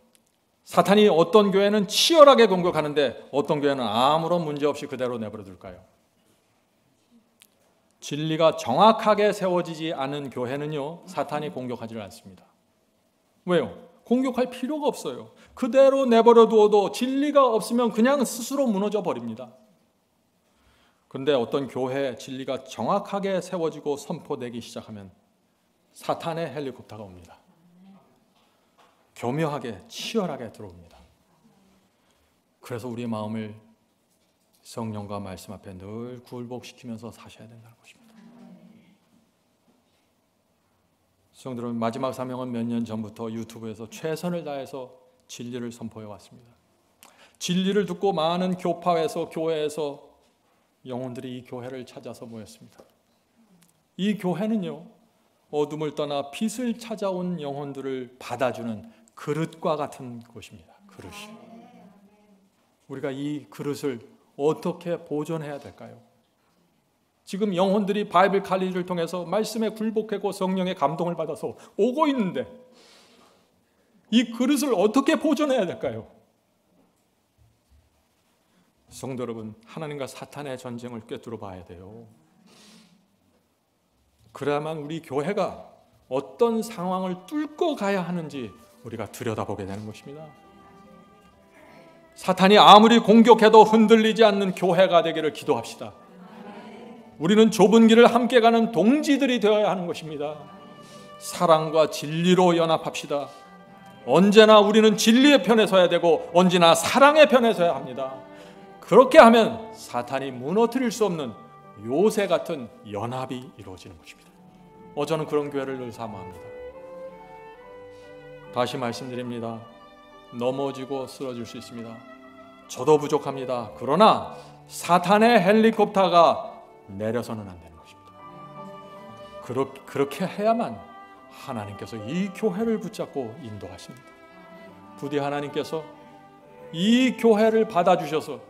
사탄이 어떤 교회는 치열하게 공격하는데 어떤 교회는 아무런 문제 없이 그대로 내버려 둘까요? 진리가 정확하게 세워지지 않은 교회는요, 사탄이 공격하지 않습니다. 왜요? 공격할 필요가 없어요. 그대로 내버려 두어도 진리가 없으면 그냥 스스로 무너져 버립니다. 그런데 어떤 교회에 진리가 정확하게 세워지고 선포되기 시작하면 사탄의 헬리콥터가 옵니다. 교묘하게 치열하게 들어옵니다. 그래서 우리의 마음을 성령과 말씀 앞에 늘 굴복시키면서 사셔야 된다는 것입니다. 성도 여러분, 마지막 사명은 몇 년 전부터 유튜브에서 최선을 다해서 진리를 선포해 왔습니다. 진리를 듣고 많은 교파에서 교회에서 영혼들이 이 교회를 찾아서 모였습니다. 이 교회는요, 어둠을 떠나 빛을 찾아온 영혼들을 받아주는 그릇과 같은 곳입니다. 그릇이. 우리가 이 그릇을 어떻게 보존해야 될까요? 지금 영혼들이 바이블 칼리지를 통해서 말씀에 굴복하고 성령의 감동을 받아서 오고 있는데 이 그릇을 어떻게 보존해야 될까요? 성도 여러분, 하나님과 사탄의 전쟁을 꿰뚫어 봐야 돼요. 그래야만 우리 교회가 어떤 상황을 뚫고 가야 하는지 우리가 들여다보게 되는 것입니다. 사탄이 아무리 공격해도 흔들리지 않는 교회가 되기를 기도합시다. 우리는 좁은 길을 함께 가는 동지들이 되어야 하는 것입니다. 사랑과 진리로 연합합시다. 언제나 우리는 진리의 편에 서야 되고 언제나 사랑의 편에 서야 합니다. 그렇게 하면 사탄이 무너뜨릴 수 없는 요새 같은 연합이 이루어지는 것입니다. 저는 그런 교회를 늘 사모합니다. 다시 말씀드립니다. 넘어지고 쓰러질 수 있습니다. 저도 부족합니다. 그러나 사탄의 헬리콥터가 내려서는 안 되는 것입니다. 그렇게 해야만 하나님께서 이 교회를 붙잡고 인도하십니다. 부디 하나님께서 이 교회를 받아주셔서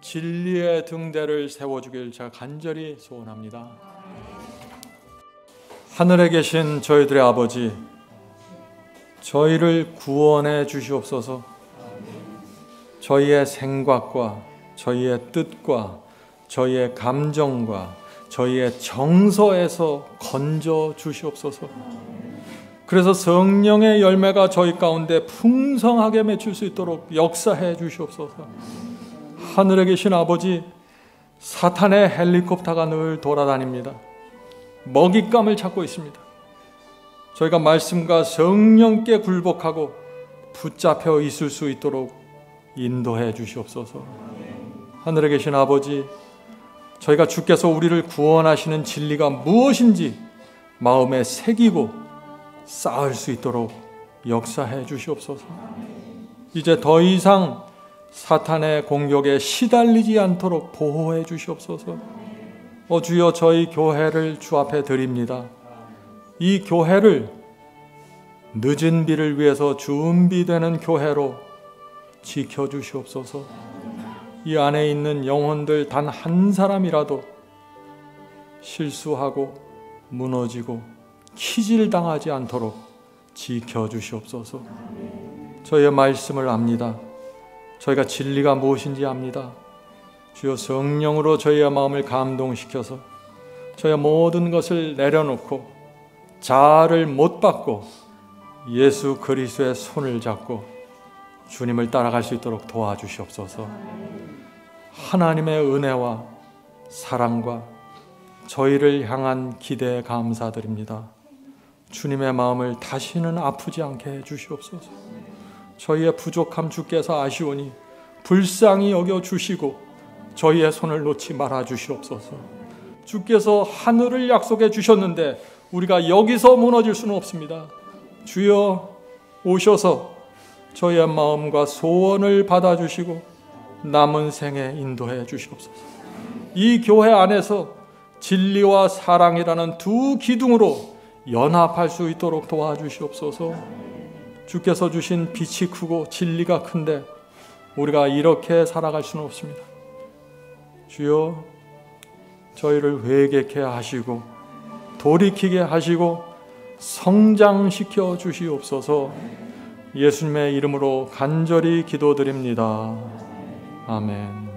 진리의 등대를 세워주길 제가 간절히 소원합니다. 하늘에 계신 저희들의 아버지, 저희를 구원해 주시옵소서. 저희의 생각과 저희의 뜻과 저희의 감정과 저희의 정서에서 건져 주시옵소서. 그래서 성령의 열매가 저희 가운데 풍성하게 맺힐 수 있도록 역사해 주시옵소서. 하늘에 계신 아버지, 사탄의 헬리콥터가 늘 돌아다닙니다. 먹잇감을 찾고 있습니다. 저희가 말씀과 성령께 굴복하고 붙잡혀 있을 수 있도록 인도해 주시옵소서. 하늘에 계신 아버지, 저희가 주께서 우리를 구원하시는 진리가 무엇인지 마음에 새기고 쌓을 수 있도록 역사해 주시옵소서. 이제 더 이상 사탄의 공격에 시달리지 않도록 보호해 주시옵소서. 주여, 저희 교회를 주 앞에 드립니다. 이 교회를 늦은 비를 위해서 준비되는 교회로 지켜주시옵소서. 이 안에 있는 영혼들 단 한 사람이라도 실수하고 무너지고 키질당하지 않도록 지켜주시옵소서. 저희의 말씀을 압니다. 저희가 진리가 무엇인지 압니다. 주여, 성령으로 저희의 마음을 감동시켜서 저의 모든 것을 내려놓고 자아를 못 받고 예수 그리스도의 손을 잡고 주님을 따라갈 수 있도록 도와주시옵소서. 하나님의 은혜와 사랑과 저희를 향한 기대에 감사드립니다. 주님의 마음을 다시는 아프지 않게 해주시옵소서. 저희의 부족함 주께서 아시오니 불쌍히 여겨주시고 저희의 손을 놓지 말아 주시옵소서. 주께서 하늘을 약속해 주셨는데 우리가 여기서 무너질 수는 없습니다. 주여 오셔서 저희의 마음과 소원을 받아주시고 남은 생에 인도해 주시옵소서. 이 교회 안에서 진리와 사랑이라는 두 기둥으로 연합할 수 있도록 도와주시옵소서. 주께서 주신 빛이 크고 진리가 큰데 우리가 이렇게 살아갈 수는 없습니다. 주여 저희를 회개케 하시고 돌이키게 하시고 성장시켜 주시옵소서. 예수님의 이름으로 간절히 기도드립니다. 아멘.